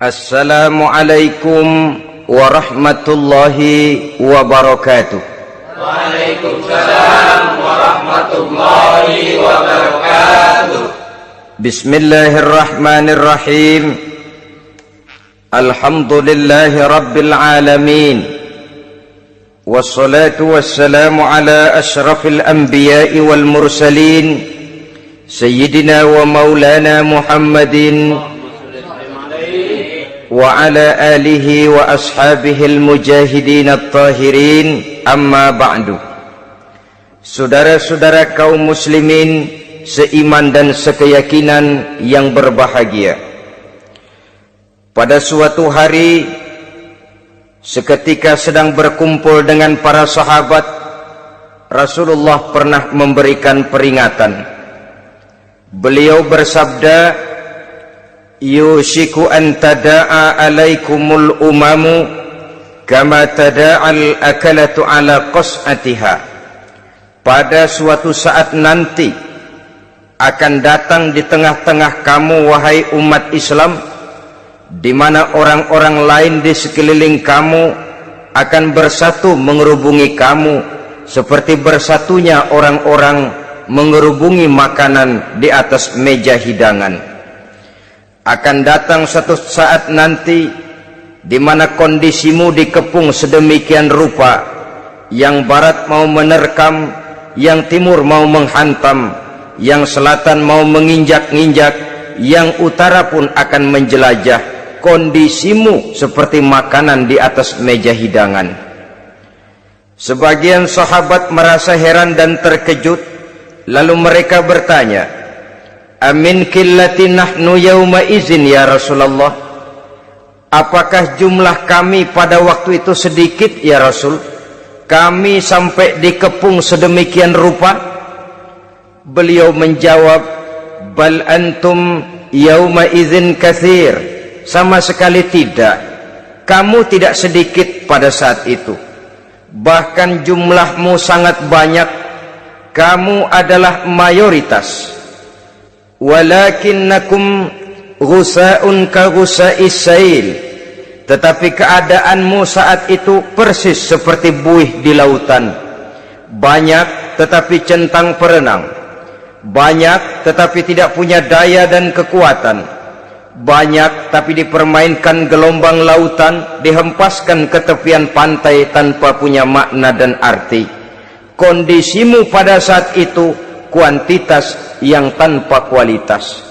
Assalamualaikum warahmatullahi wabarakatuh. Waalaikumsalam warahmatullahi wabarakatuh. Bismillahirrahmanirrahim. Alhamdulillahi rabbil alamin. Wassalatu wassalamu ala ashrafil anbiya'i wal mursalin, Sayyidina wa maulana Muhammadin wa ala alihi wa ashabihi al-mujahidin at-tahirin, amma ba'du. Saudara-saudara kaum muslimin seiman dan sekeyakinan yang berbahagia, pada suatu hari seketika sedang berkumpul dengan para sahabat, Rasulullah pernah memberikan peringatan. Beliau bersabda, yushiku an tada'a alaikumul umamu kama tada'al akalatu ala qas'atiha. Pada suatu saat nanti akan datang di tengah-tengah kamu, wahai umat Islam, di mana orang-orang lain di sekeliling kamu akan bersatu mengerubungi kamu seperti bersatunya orang-orang mengerubungi makanan di atas meja hidangan. Akan datang suatu saat nanti di mana kondisimu dikepung sedemikian rupa, yang barat mau menerkam, yang timur mau menghantam, yang selatan mau menginjak-injak, yang utara pun akan menjelajah. Kondisimu seperti makanan di atas meja hidangan. Sebagian sahabat merasa heran dan terkejut, lalu mereka bertanya, amin qillati nahnu yawma izin ya Rasulullah? Apakah jumlah kami pada waktu itu sedikit ya Rasul? Kami sampai dikepung sedemikian rupa? Beliau menjawab, bal antum yawma izin katsir. Sama sekali tidak. Kamu tidak sedikit pada saat itu. Bahkan jumlahmu sangat banyak. Kamu adalah mayoritas. Walakinnakum ghusa'un ka ghusa'is sail. Tetapi keadaanmu saat itu persis seperti buih di lautan. Banyak tetapi centang perenang. Banyak tetapi tidak punya daya dan kekuatan. Banyak tapi dipermainkan gelombang lautan, dihempaskan ke tepian pantai tanpa punya makna dan arti. Kondisimu pada saat itu kuantitas yang tanpa kualitas,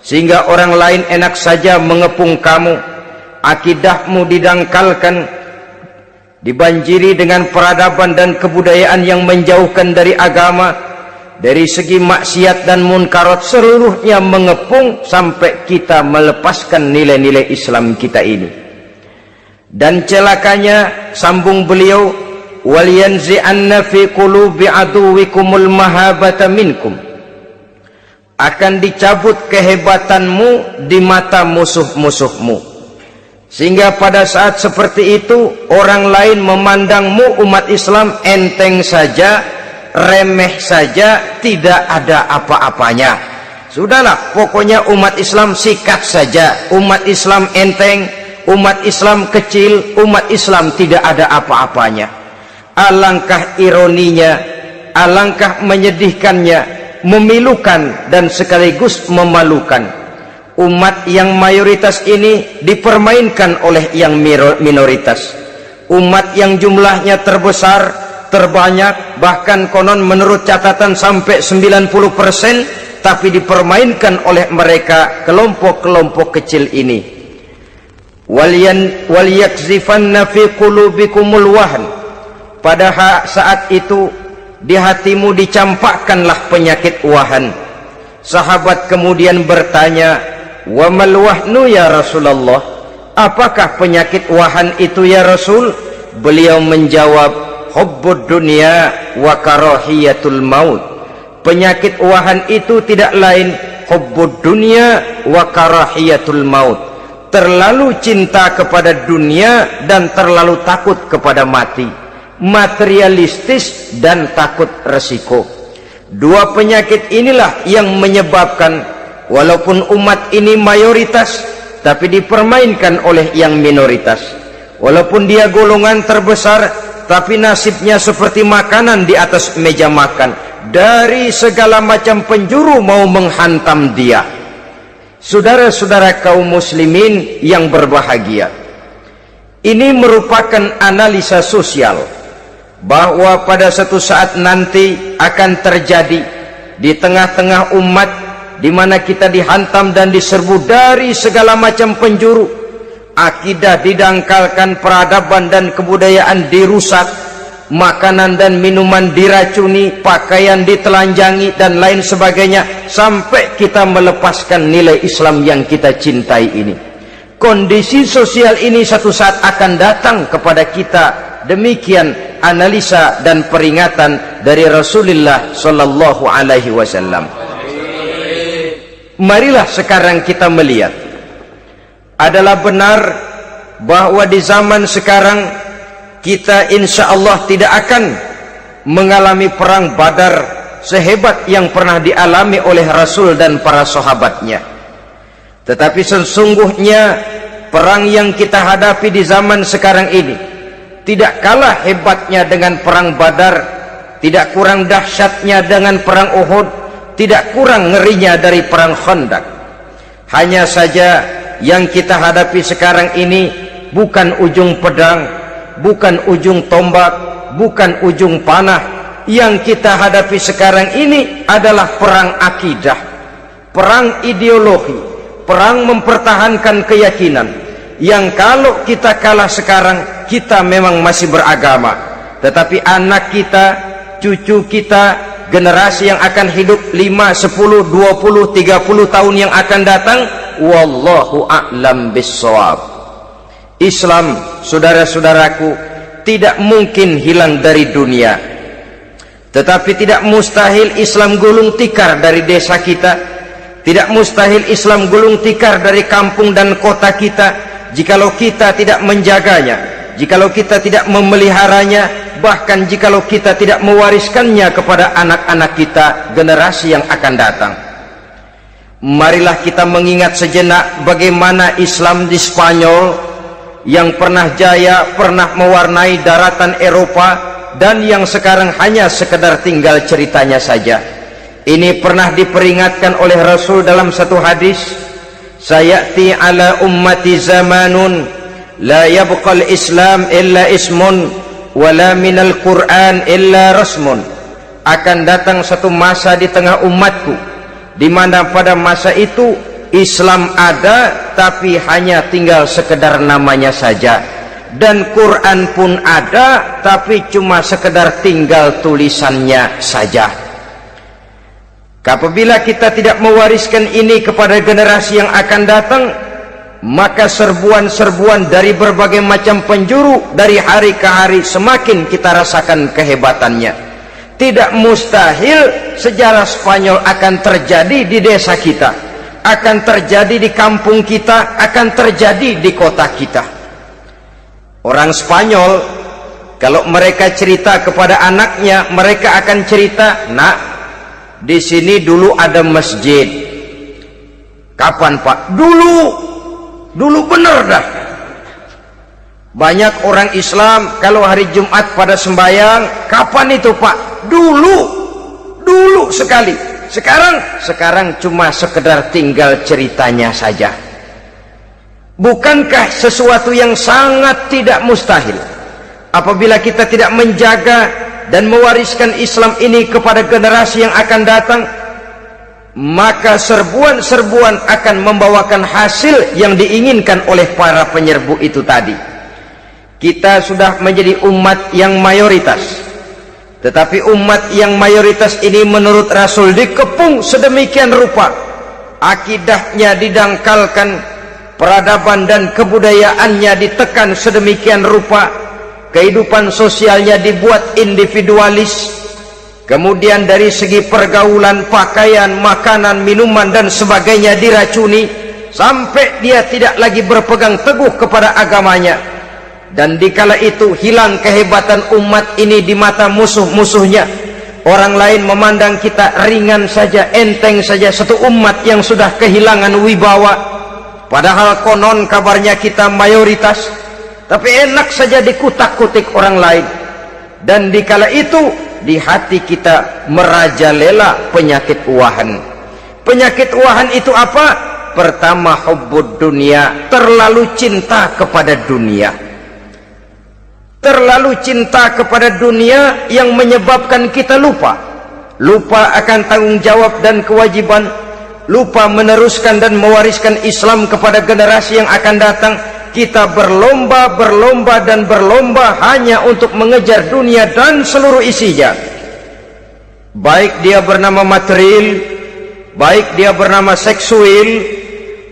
sehingga orang lain enak saja mengepung kamu. Akidahmu didangkalkan, dibanjiri dengan peradaban dan kebudayaan yang menjauhkan dari agama. Dari segi maksiat dan munkarat seluruhnya mengepung sampai kita melepaskan nilai-nilai Islam kita ini. Dan celakanya, sambung beliau, wal yanzi'anna fi qulubi aduwikumul mahabata minkum. Akan dicabut kehebatanmu di mata musuh-musuhmu, sehingga pada saat seperti itu orang lain memandangmu umat Islam enteng saja, remeh saja, tidak ada apa-apanya. Sudahlah, pokoknya umat Islam sikat saja. Umat Islam enteng, umat Islam kecil, umat Islam tidak ada apa-apanya. Alangkah ironinya, alangkah menyedihkannya, memilukan dan sekaligus memalukan. Umat yang mayoritas ini dipermainkan oleh yang minoritas. Umat yang jumlahnya terbesar, terbanyak, bahkan konon menurut catatan sampai 90%, tapi dipermainkan oleh mereka kelompok-kelompok kecil ini. Wal yakzifanna fi qulubikumul wahn. Pada saat itu di hatimu dicampakkanlah penyakit wahan. Sahabat kemudian bertanya, wa mal wahnu ya Rasulullah? Apakah penyakit wahan itu ya Rasul? Beliau menjawab, hubbud dunya wa karahiyatul maut. Penyakit wahan itu tidak lain hubbud dunya wa karahiyatul maut. Terlalu cinta kepada dunia dan terlalu takut kepada mati. Materialistis dan takut resiko. Dua penyakit inilah yang menyebabkan walaupun umat ini mayoritas, tapi dipermainkan oleh yang minoritas. Walaupun dia golongan terbesar, tapi nasibnya seperti makanan di atas meja makan. Dari segala macam penjuru mau menghantam dia. Saudara-saudara kaum muslimin yang berbahagia, ini merupakan analisa sosial bahwa pada suatu saat nanti akan terjadi di tengah-tengah umat di mana kita dihantam dan diserbu dari segala macam penjuru. Akidah didangkalkan, peradaban dan kebudayaan dirusak, makanan dan minuman diracuni, pakaian ditelanjangi dan lain sebagainya, sampai kita melepaskan nilai Islam yang kita cintai ini. Kondisi sosial ini satu saat akan datang kepada kita. Demikian analisa dan peringatan dari Rasulullah sallallahu alaihi wasallam. Marilah sekarang kita melihat, adalah benar bahwa di zaman sekarang kita insya Allah tidak akan mengalami perang Badar sehebat yang pernah dialami oleh Rasul dan para sahabatnya. Tetapi sesungguhnya perang yang kita hadapi di zaman sekarang ini tidak kalah hebatnya dengan perang Badar, tidak kurang dahsyatnya dengan perang Uhud, tidak kurang ngerinya dari perang Khandaq. Hanya saja yang kita hadapi sekarang ini bukan ujung pedang, bukan ujung tombak, bukan ujung panah. Yang kita hadapi sekarang ini adalah perang akidah, perang ideologi, perang mempertahankan keyakinan. Yang kalau kita kalah sekarang, kita memang masih beragama, tetapi anak kita, cucu kita, generasi yang akan hidup 5, 10, 20, 30 tahun yang akan datang, wallahu a'lam bissawab. Islam, saudara-saudaraku, tidak mungkin hilang dari dunia, tetapi tidak mustahil Islam gulung tikar dari desa kita, tidak mustahil Islam gulung tikar dari kampung dan kota kita, jikalau kita tidak menjaganya, jikalau kita tidak memeliharanya, bahkan jikalau kita tidak mewariskannya kepada anak-anak kita, generasi yang akan datang. Marilah kita mengingat sejenak bagaimana Islam di Spanyol yang pernah jaya, pernah mewarnai daratan Eropa, dan yang sekarang hanya sekedar tinggal ceritanya saja. Ini pernah diperingatkan oleh Rasul dalam satu hadis, sayati ala ummati zamanun la yabqal Islam illa ismun wala minal Quran illa rasmun. Akan datang satu masa di tengah umatku di mana pada masa itu Islam ada tapi hanya tinggal sekedar namanya saja, dan Quran pun ada tapi cuma sekedar tinggal tulisannya saja. Apabila kita tidak mewariskan ini kepada generasi yang akan datang, maka serbuan-serbuan dari berbagai macam penjuru dari hari ke hari semakin kita rasakan kehebatannya. Tidak mustahil sejarah Spanyol akan terjadi di desa kita, akan terjadi di kampung kita, akan terjadi di kota kita. Orang Spanyol kalau mereka cerita kepada anaknya, mereka akan cerita, nak, di sini dulu ada masjid. Kapan Pak? Dulu bener dah. Banyak orang Islam kalau hari Jumat pada sembahyang, kapan itu Pak? Dulu sekali. Sekarang cuma sekedar tinggal ceritanya saja. Bukankah sesuatu yang sangat tidak mustahil apabila kita tidak menjaga dan mewariskan Islam ini kepada generasi yang akan datang, maka serbuan-serbuan akan membawakan hasil yang diinginkan oleh para penyerbu itu tadi. Kita sudah menjadi umat yang mayoritas, tetapi umat yang mayoritas ini menurut Rasul dikepung sedemikian rupa, akidahnya didangkalkan, peradaban dan kebudayaannya ditekan sedemikian rupa, kehidupan sosialnya dibuat individualis, kemudian dari segi pergaulan, pakaian, makanan, minuman dan sebagainya diracuni, sampai dia tidak lagi berpegang teguh kepada agamanya. Dan dikala itu hilang kehebatan umat ini di mata musuh-musuhnya. Orang lain memandang kita ringan saja, enteng saja, satu umat yang sudah kehilangan wibawa. padahal konon kabarnya kita mayoritas, tapi enak saja dikutak-kutik orang lain. Dan dikala itu di hati kita merajalela penyakit uahan. Penyakit uahan itu apa? Pertama, hubbud dunia, terlalu cinta kepada dunia. Terlalu cinta kepada dunia yang menyebabkan kita lupa akan tanggung jawab dan kewajiban, lupa meneruskan dan mewariskan Islam kepada generasi yang akan datang. Kita berlomba dan berlomba hanya untuk mengejar dunia dan seluruh isinya, baik dia bernama material, baik dia bernama seksual,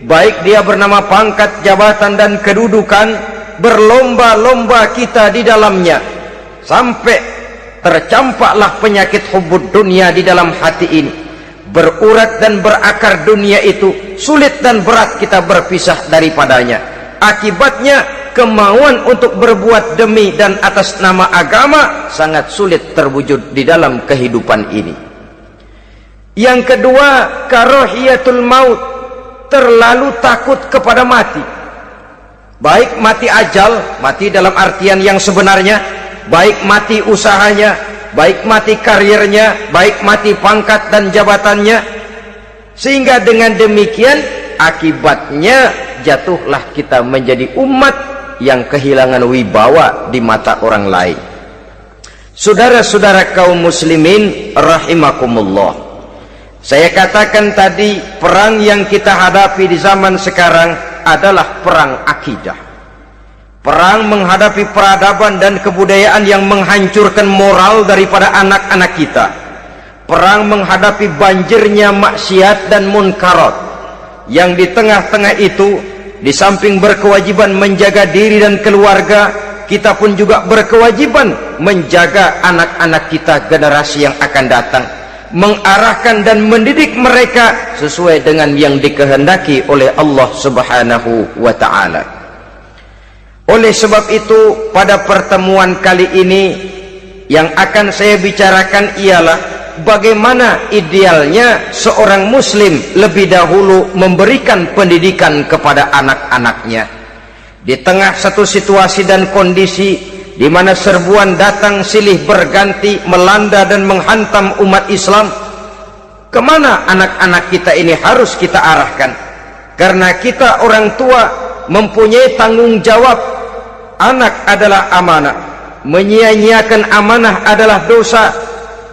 baik dia bernama pangkat, jabatan dan kedudukan. Berlomba-lomba kita di dalamnya sampai tercampaklah penyakit hubbud dunia di dalam hati ini. Berurat dan berakar dunia itu, sulit dan berat kita berpisah daripadanya. Akibatnya kemauan untuk berbuat demi dan atas nama agama sangat sulit terwujud di dalam kehidupan ini. Yang kedua, karahiyatul maut, terlalu takut kepada mati. Baik mati ajal, mati dalam artian yang sebenarnya, baik mati usahanya, baik mati karirnya, baik mati pangkat dan jabatannya. Sehingga dengan demikian akibatnya jatuhlah kita menjadi umat yang kehilangan wibawa di mata orang lain. Saudara-saudara kaum muslimin rahimakumullah, saya katakan tadi, perang yang kita hadapi di zaman sekarang adalah perang akidah. Perang menghadapi peradaban dan kebudayaan yang menghancurkan moral daripada anak-anak kita. Perang menghadapi banjirnya maksiat dan munkarat, yang di tengah-tengah itu, di samping berkewajiban menjaga diri dan keluarga, kita pun juga berkewajiban menjaga anak-anak kita, generasi yang akan datang, mengarahkan dan mendidik mereka sesuai dengan yang dikehendaki oleh Allah Subhanahu wa ta'ala. Oleh sebab itu, pada pertemuan kali ini yang akan saya bicarakan ialah bagaimana idealnya seorang muslim lebih dahulu memberikan pendidikan kepada anak-anaknya. Di tengah satu situasi dan kondisi di mana serbuan datang silih berganti melanda dan menghantam umat Islam, kemana anak-anak kita ini harus kita arahkan? Karena kita orang tua mempunyai tanggung jawab. Anak adalah amanah, menyia-nyiakan amanah adalah dosa,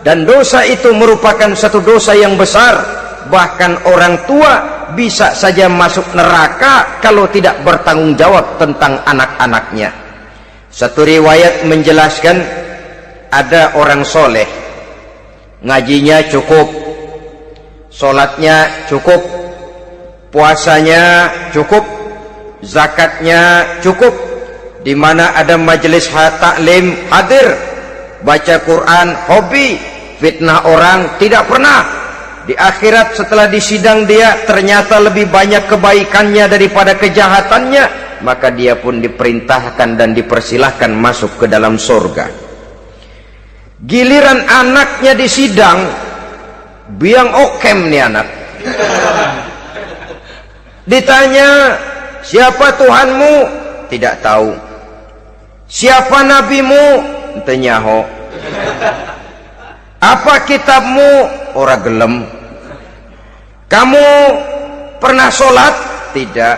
dan dosa itu merupakan satu dosa yang besar. Bahkan orang tua bisa saja masuk neraka kalau tidak bertanggung jawab tentang anak-anaknya. Satu riwayat menjelaskan, ada orang soleh, ngajinya cukup, sholatnya cukup, puasanya cukup, zakatnya cukup, di mana ada majelis taklim hadir, baca Quran hobi, fitnah orang tidak pernah. Di akhirat setelah disidang dia ternyata lebih banyak kebaikannya daripada kejahatannya, maka dia pun diperintahkan dan dipersilahkan masuk ke dalam surga. Giliran anaknya disidang, biang okem nih anak. Ditanya, siapa Tuhanmu? Tidak tahu. Siapa nabimu? Ente nyaho. Apa kitabmu? Ora gelem. Kamu pernah sholat? Tidak.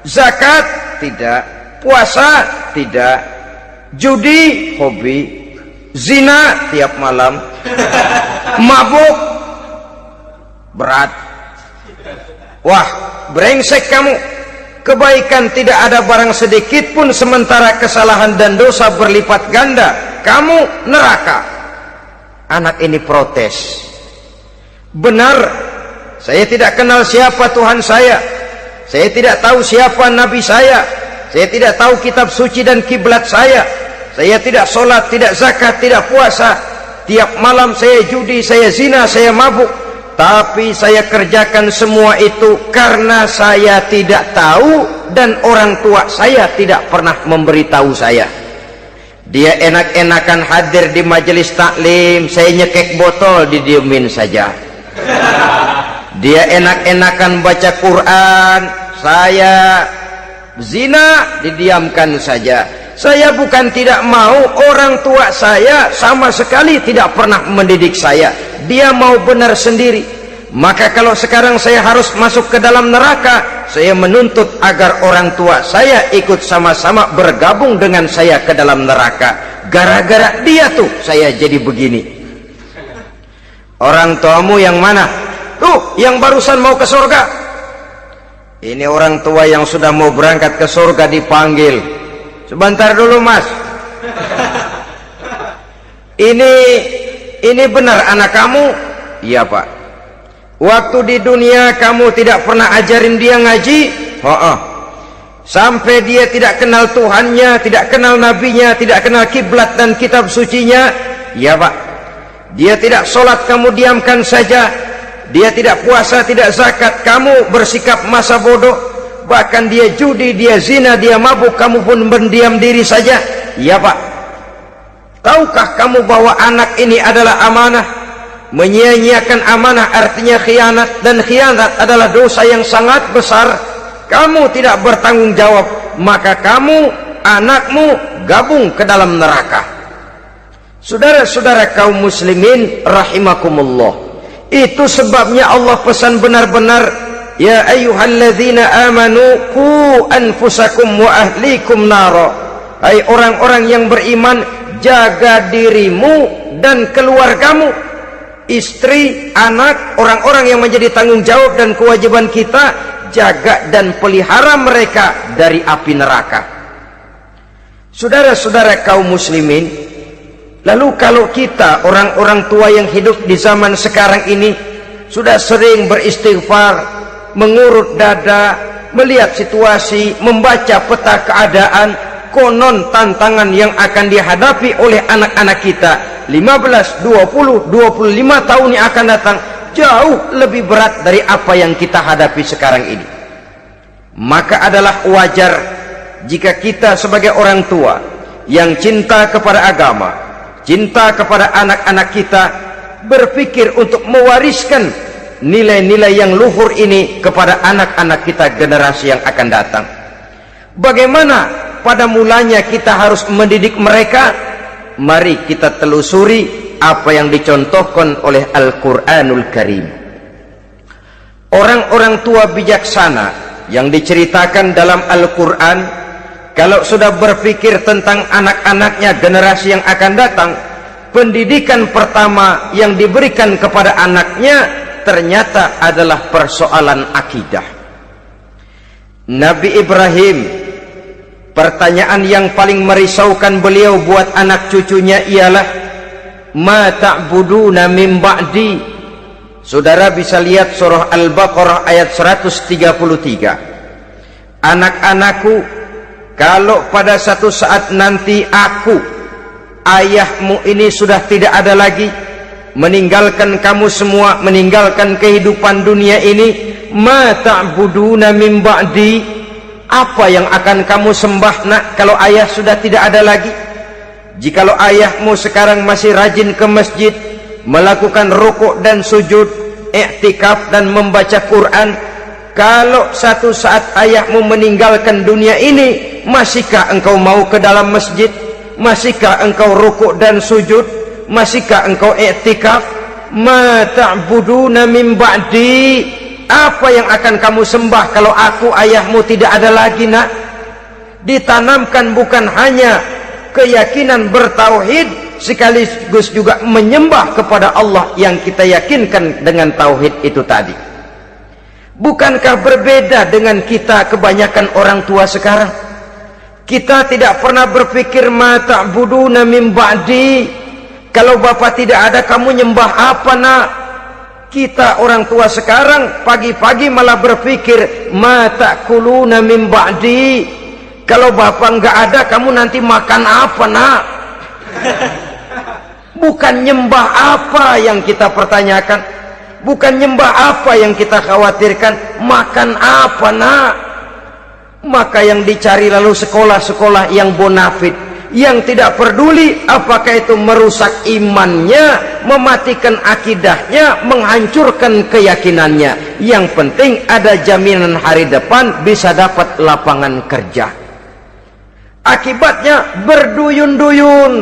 Zakat? Tidak. Puasa? Tidak. Judi? Hobi. Zina? Tiap malam. Mabuk? Berat. Wah, brengsek kamu. Kebaikan tidak ada barang sedikit pun, sementara kesalahan dan dosa berlipat ganda. Kamu neraka. Anak ini protes. Benar, saya tidak kenal siapa Tuhan saya. Saya tidak tahu siapa Nabi saya. Saya tidak tahu kitab suci dan kiblat saya. Saya tidak sholat, tidak zakat, tidak puasa. Tiap malam saya judi, saya zina, saya mabuk. Tapi saya kerjakan semua itu karena saya tidak tahu dan orang tua saya tidak pernah memberitahu saya. Dia enak-enakan hadir di majelis taklim, saya nyekek botol, didiemin saja. Dia enak-enakan baca Quran, saya zina, didiamkan saja. Saya bukan tidak mau, orang tua saya sama sekali tidak pernah mendidik saya, dia mau benar sendiri. Maka kalau sekarang saya harus masuk ke dalam neraka, saya menuntut agar orang tua saya ikut sama-sama bergabung dengan saya ke dalam neraka. Gara-gara dia tuh saya jadi begini. Orang tuamu yang mana? Tuh, yang barusan mau ke surga. Ini orang tua yang sudah mau berangkat ke surga dipanggil. Sebentar dulu, Mas. Ini benar anak kamu? Iya, Pak. Waktu di dunia kamu tidak pernah ajarin dia ngaji? Sampai dia tidak kenal Tuhannya, tidak kenal nabinya, tidak kenal kiblat dan kitab sucinya? Iya, Pak. Dia tidak sholat, kamu diamkan saja. Dia tidak puasa, tidak zakat, kamu bersikap masa bodoh. Bahkan dia judi, dia zina, dia mabuk, kamu pun berdiam diri saja. Iya, Pak. Tahukah kamu bahwa anak ini adalah amanah? Menyia-nyiakan amanah artinya khianat, dan khianat adalah dosa yang sangat besar. Kamu tidak bertanggung jawab, maka kamu, anakmu gabung ke dalam neraka. Saudara-saudara kaum muslimin rahimakumullah, itu sebabnya Allah pesan benar-benar, ya ayyuhalladzina amanu qu anfusakum wa ahlikum nara. Hai orang-orang yang beriman, jaga dirimu dan keluargamu, istri, anak, orang-orang yang menjadi tanggung jawab dan kewajiban kita, jaga dan pelihara mereka dari api neraka. Saudara-saudara kaum muslimin, lalu kalau kita orang-orang tua yang hidup di zaman sekarang ini sudah sering beristighfar, mengurut dada, melihat situasi, membaca peta keadaan, konon tantangan yang akan dihadapi oleh anak-anak kita 15, 20, 25 tahun yang akan datang jauh lebih berat dari apa yang kita hadapi sekarang ini. Maka adalah wajar jika kita sebagai orang tua yang cinta kepada agama, cinta kepada anak-anak kita, berpikir untuk mewariskan nilai-nilai yang luhur ini kepada anak-anak kita generasi yang akan datang. Bagaimana pada mulanya kita harus mendidik mereka? Mari kita telusuri apa yang dicontohkan oleh Al-Quranul Karim. Orang-orang tua bijaksana yang diceritakan dalam Al-Quran, kalau sudah berpikir tentang anak-anaknya generasi yang akan datang, pendidikan pertama yang diberikan kepada anaknya ternyata adalah persoalan akidah. Nabi Ibrahim, pertanyaan yang paling merisaukan beliau buat anak cucunya ialah, ma ta'buduna min ba'di. Saudara bisa lihat surah Al-Baqarah ayat 133. Anak-anakku, kalau pada satu saat nanti aku, ayahmu ini sudah tidak ada lagi, meninggalkan kamu semua, meninggalkan kehidupan dunia ini, ma ta'buduna min ba'di, apa yang akan kamu sembah nak kalau ayah sudah tidak ada lagi? Jikalau ayahmu sekarang masih rajin ke masjid, melakukan rukuk dan sujud, i'tikaf dan membaca Quran, kalau satu saat ayahmu meninggalkan dunia ini, masihkah engkau mau ke dalam masjid? Masihkah engkau rukuk dan sujud? Masihkah engkau i'tikaf? Ma ta'buduna min ba'di, apa yang akan kamu sembah kalau aku ayahmu tidak ada lagi nak? Ditanamkan bukan hanya keyakinan bertauhid, sekaligus juga menyembah kepada Allah yang kita yakinkan dengan tauhid itu tadi. Bukankah berbeda dengan kita kebanyakan orang tua sekarang? Kita tidak pernah berpikir ma ta'buduna min ba'di, kalau bapak tidak ada kamu nyembah apa nak? Kita orang tua sekarang pagi-pagi malah berpikir ma ta'kuluna min ba'di, kalau bapak enggak ada kamu nanti makan apa nak? Bukan nyembah apa yang kita pertanyakan, bukan nyembah apa yang kita khawatirkan, makan apa nak? Maka yang dicari lalu sekolah-sekolah yang bonafit, yang tidak peduli apakah itu merusak imannya, mematikan akidahnya, menghancurkan keyakinannya. Yang penting ada jaminan hari depan bisa dapat lapangan kerja. Akibatnya berduyun-duyun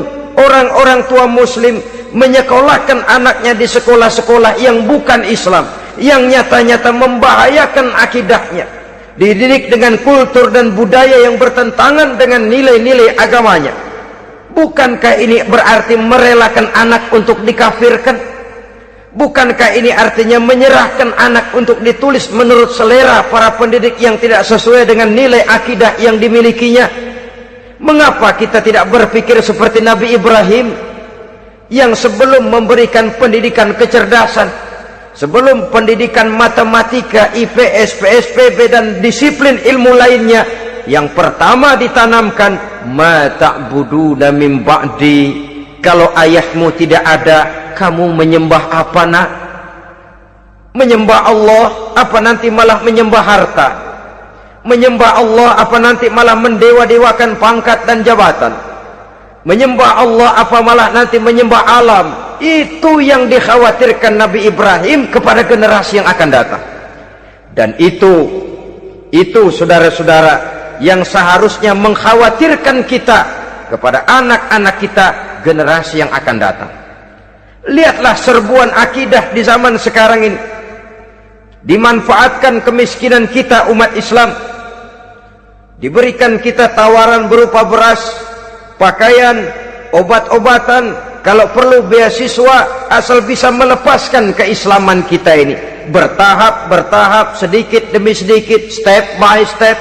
orang-orang tua muslim menyekolahkan anaknya di sekolah-sekolah yang bukan Islam, yang nyata-nyata membahayakan akidahnya, dididik dengan kultur dan budaya yang bertentangan dengan nilai-nilai agamanya. Bukankah ini berarti merelakan anak untuk dikafirkan? Bukankah ini artinya menyerahkan anak untuk ditulis menurut selera para pendidik yang tidak sesuai dengan nilai akidah yang dimilikinya? Mengapa kita tidak berpikir seperti Nabi Ibrahim yang sebelum memberikan pendidikan kecerdasan, sebelum pendidikan matematika, IPS, PSPB dan disiplin ilmu lainnya, yang pertama ditanamkan, ma ta'buduna min ba'di, kalau ayahmu tidak ada, kamu menyembah apa nak? Menyembah Allah apa nanti malah menyembah harta? Menyembah Allah apa nanti malah mendewa-dewakan pangkat dan jabatan? Menyembah Allah apa malah nanti menyembah alam? Itu yang dikhawatirkan Nabi Ibrahim kepada generasi yang akan datang. Dan itu saudara-saudara yang seharusnya mengkhawatirkan kita kepada anak-anak kita, generasi yang akan datang. Lihatlah serbuan akidah di zaman sekarang ini. Dimanfaatkan kemiskinan kita umat Islam. Diberikan kita tawaran berupa beras, pakaian, obat-obatan, kalau perlu beasiswa, asal bisa melepaskan keislaman kita ini. Bertahap, sedikit demi sedikit, step by step,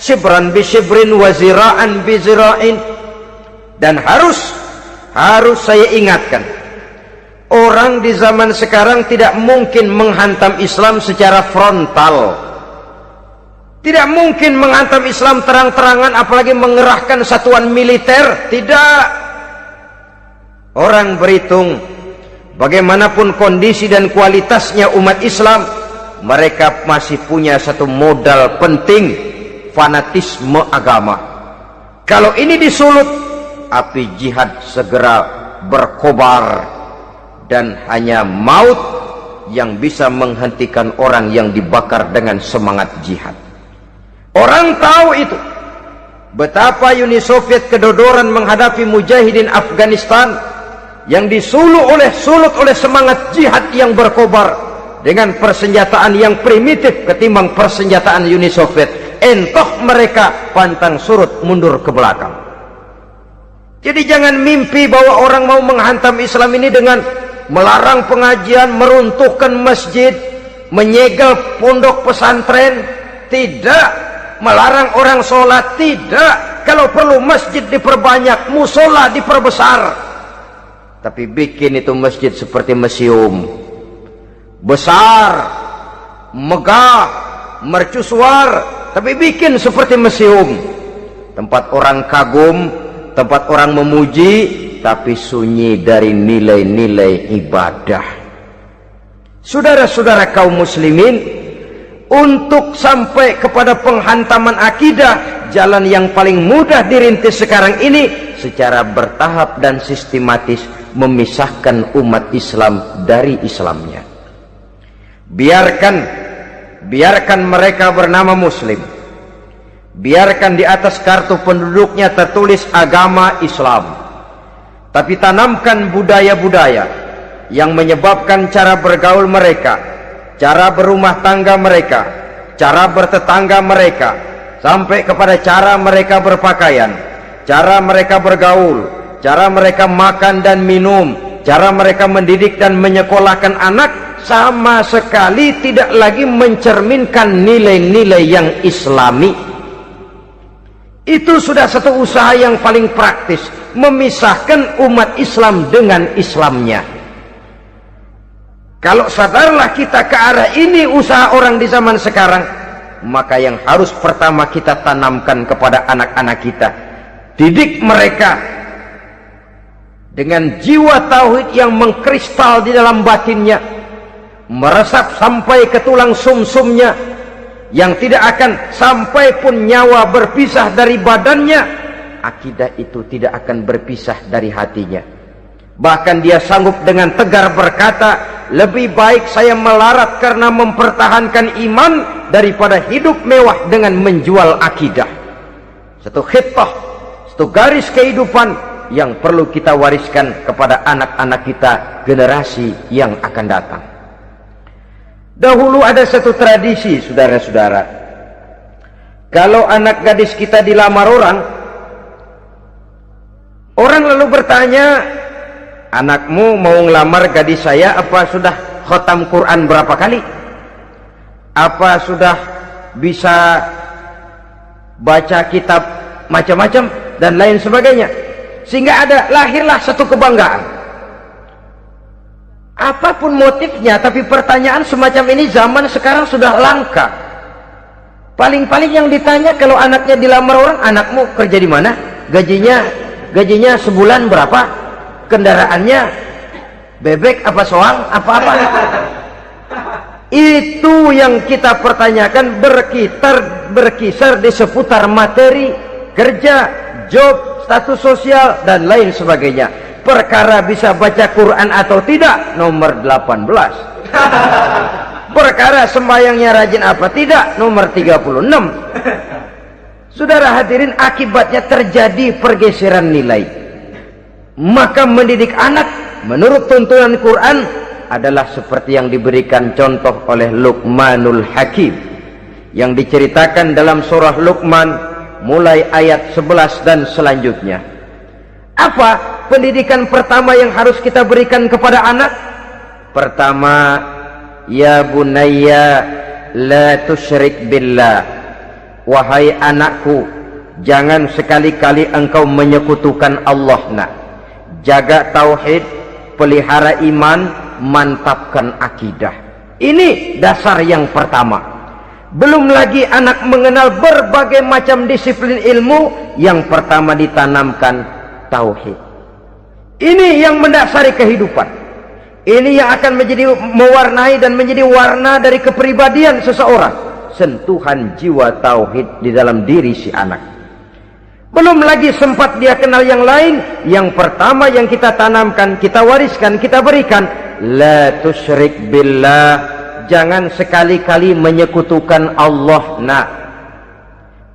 shibran bi shibrin wa zira'an bi zira'in. Dan harus saya ingatkan, orang di zaman sekarang tidak mungkin menghantam Islam secara frontal. Tidak mungkin menghantam Islam terang-terangan, apalagi mengerahkan satuan militer. Tidak. Orang berhitung bagaimanapun kondisi dan kualitasnya umat Islam, mereka masih punya satu modal penting, fanatisme agama. Kalau ini disulut, api jihad segera berkobar, dan hanya maut yang bisa menghentikan orang yang dibakar dengan semangat jihad. Orang tahu itu. Betapa Uni Soviet kedodoran menghadapi mujahidin Afghanistan yang disulut oleh semangat jihad yang berkobar dengan persenjataan yang primitif ketimbang persenjataan Uni Soviet. Entoh mereka pantang surut mundur ke belakang. Jadi jangan mimpi bahwa orang mau menghantam Islam ini dengan melarang pengajian, meruntuhkan masjid, menyegel pondok pesantren. Tidak. Melarang orang sholat. Tidak. Kalau perlu masjid diperbanyak, musola diperbesar. Tapi bikin itu masjid seperti museum, besar, megah, mercusuar, tapi bikin seperti museum, tempat orang kagum, tempat orang memuji, tapi sunyi dari nilai-nilai ibadah. Saudara-saudara kaum muslimin, untuk sampai kepada penghantaman akidah, jalan yang paling mudah dirintis sekarang ini secara bertahap dan sistematis, memisahkan umat Islam dari Islamnya. Biarkan mereka bernama Muslim. Biarkan di atas kartu penduduknya tertulis agama Islam. Tapi tanamkan budaya-budaya yang menyebabkan cara bergaul mereka, cara berumah tangga mereka, cara bertetangga mereka, sampai kepada cara mereka berpakaian, cara mereka bergaul, cara mereka makan dan minum, cara mereka mendidik dan menyekolahkan anak, sama sekali tidak lagi mencerminkan nilai-nilai yang islami. Itu sudah satu usaha yang paling praktis, memisahkan umat Islam dengan Islamnya. Kalau sadarlah kita ke arah ini usaha orang di zaman sekarang, maka yang harus pertama kita tanamkan kepada anak-anak kita, didik mereka dengan jiwa tauhid yang mengkristal di dalam batinnya, meresap sampai ke tulang sumsumnya, yang tidak akan sampai pun nyawa berpisah dari badannya, akidah itu tidak akan berpisah dari hatinya. Bahkan dia sanggup dengan tegar berkata, lebih baik saya melarat karena mempertahankan iman daripada hidup mewah dengan menjual akidah. Satu khittah, satu garis kehidupan yang perlu kita wariskan kepada anak-anak kita, generasi yang akan datang. Dahulu ada satu tradisi, saudara-saudara. Kalau anak gadis kita dilamar orang lalu bertanya, anakmu mau ngelamar gadis saya, apa sudah khatam Quran berapa kali? Apa sudah bisa baca kitab macam-macam dan lain sebagainya? Sehingga lahirlah satu kebanggaan. Apapun motifnya, tapi pertanyaan semacam ini zaman sekarang sudah langka. Paling-paling yang ditanya kalau anaknya dilamar orang, anakmu kerja di mana? Gajinya sebulan berapa? Kendaraannya bebek apa soang? Apa-apa? Itu yang kita pertanyakan, berkisar di seputar materi, kerja, job, status sosial, dan lain sebagainya. Perkara bisa baca Quran atau tidak, nomor 18. Perkara sembahyangnya rajin apa tidak, nomor 36. Saudara hadirin, akibatnya terjadi pergeseran nilai. Maka mendidik anak menurut tuntunan Quran adalah seperti yang diberikan contoh oleh Luqmanul Hakim, yang diceritakan dalam surah Luqman mulai ayat 11 dan selanjutnya. Apa pendidikan pertama yang harus kita berikan kepada anak? Pertama, ya bunayya la tusyrik billah. Wahai anakku, jangan sekali-kali engkau menyekutukan Allah. Nak, jaga tauhid, pelihara iman, mantapkan akidah. Ini dasar yang pertama. Belum lagi anak mengenal berbagai macam disiplin ilmu. Yang pertama ditanamkan tauhid. Ini yang mendasari kehidupan. Ini yang akan menjadi mewarnai dan menjadi warna dari kepribadian seseorang. Sentuhan jiwa tauhid di dalam diri si anak. Belum lagi sempat dia kenal yang lain. Yang pertama yang kita tanamkan, kita wariskan, kita berikan, la tusyrik billah. Jangan sekali-kali menyekutukan Allah. Nah,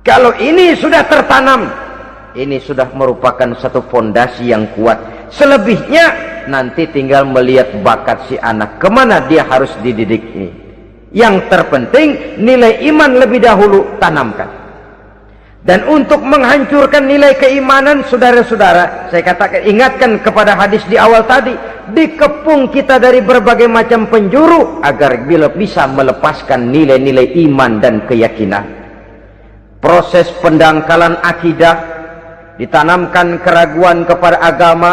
kalau ini sudah tertanam, ini sudah merupakan satu fondasi yang kuat. Selebihnya nanti tinggal melihat bakat si anak, kemana dia harus dididik ini. Yang terpenting nilai iman lebih dahulu tanamkan. Dan untuk menghancurkan nilai keimanan, saudara-saudara, saya katakan, ingatkan kepada hadis di awal tadi, dikepung kita dari berbagai macam penjuru agar bila bisa melepaskan nilai-nilai iman dan keyakinan. Proses pendangkalan akidah, ditanamkan keraguan kepada agama,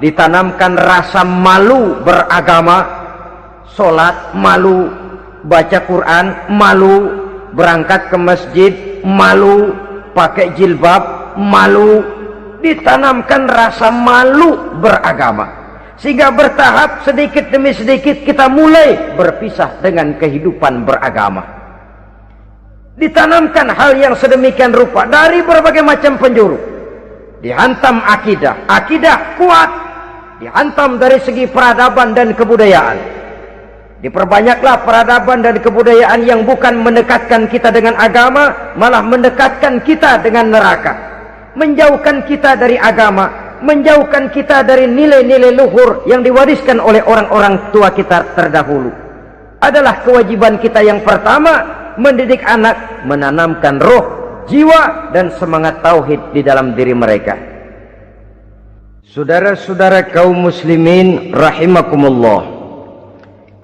ditanamkan rasa malu beragama, sholat malu, baca Quran malu, berangkat ke masjid malu, pakai jilbab malu. Ditanamkan rasa malu beragama, sehingga bertahap sedikit demi sedikit kita mulai berpisah dengan kehidupan beragama. Ditanamkan hal yang sedemikian rupa dari berbagai macam penjuru. Dihantam akidah, akidah kuat, dihantam dari segi peradaban dan kebudayaan. Diperbanyaklah peradaban dan kebudayaan yang bukan mendekatkan kita dengan agama, malah mendekatkan kita dengan neraka. Menjauhkan kita dari agama, menjauhkan kita dari nilai-nilai luhur yang diwariskan oleh orang-orang tua kita terdahulu. Adalah kewajiban kita yang pertama, mendidik anak, menanamkan roh, jiwa, dan semangat tauhid di dalam diri mereka. Saudara-saudara kaum muslimin rahimakumullah,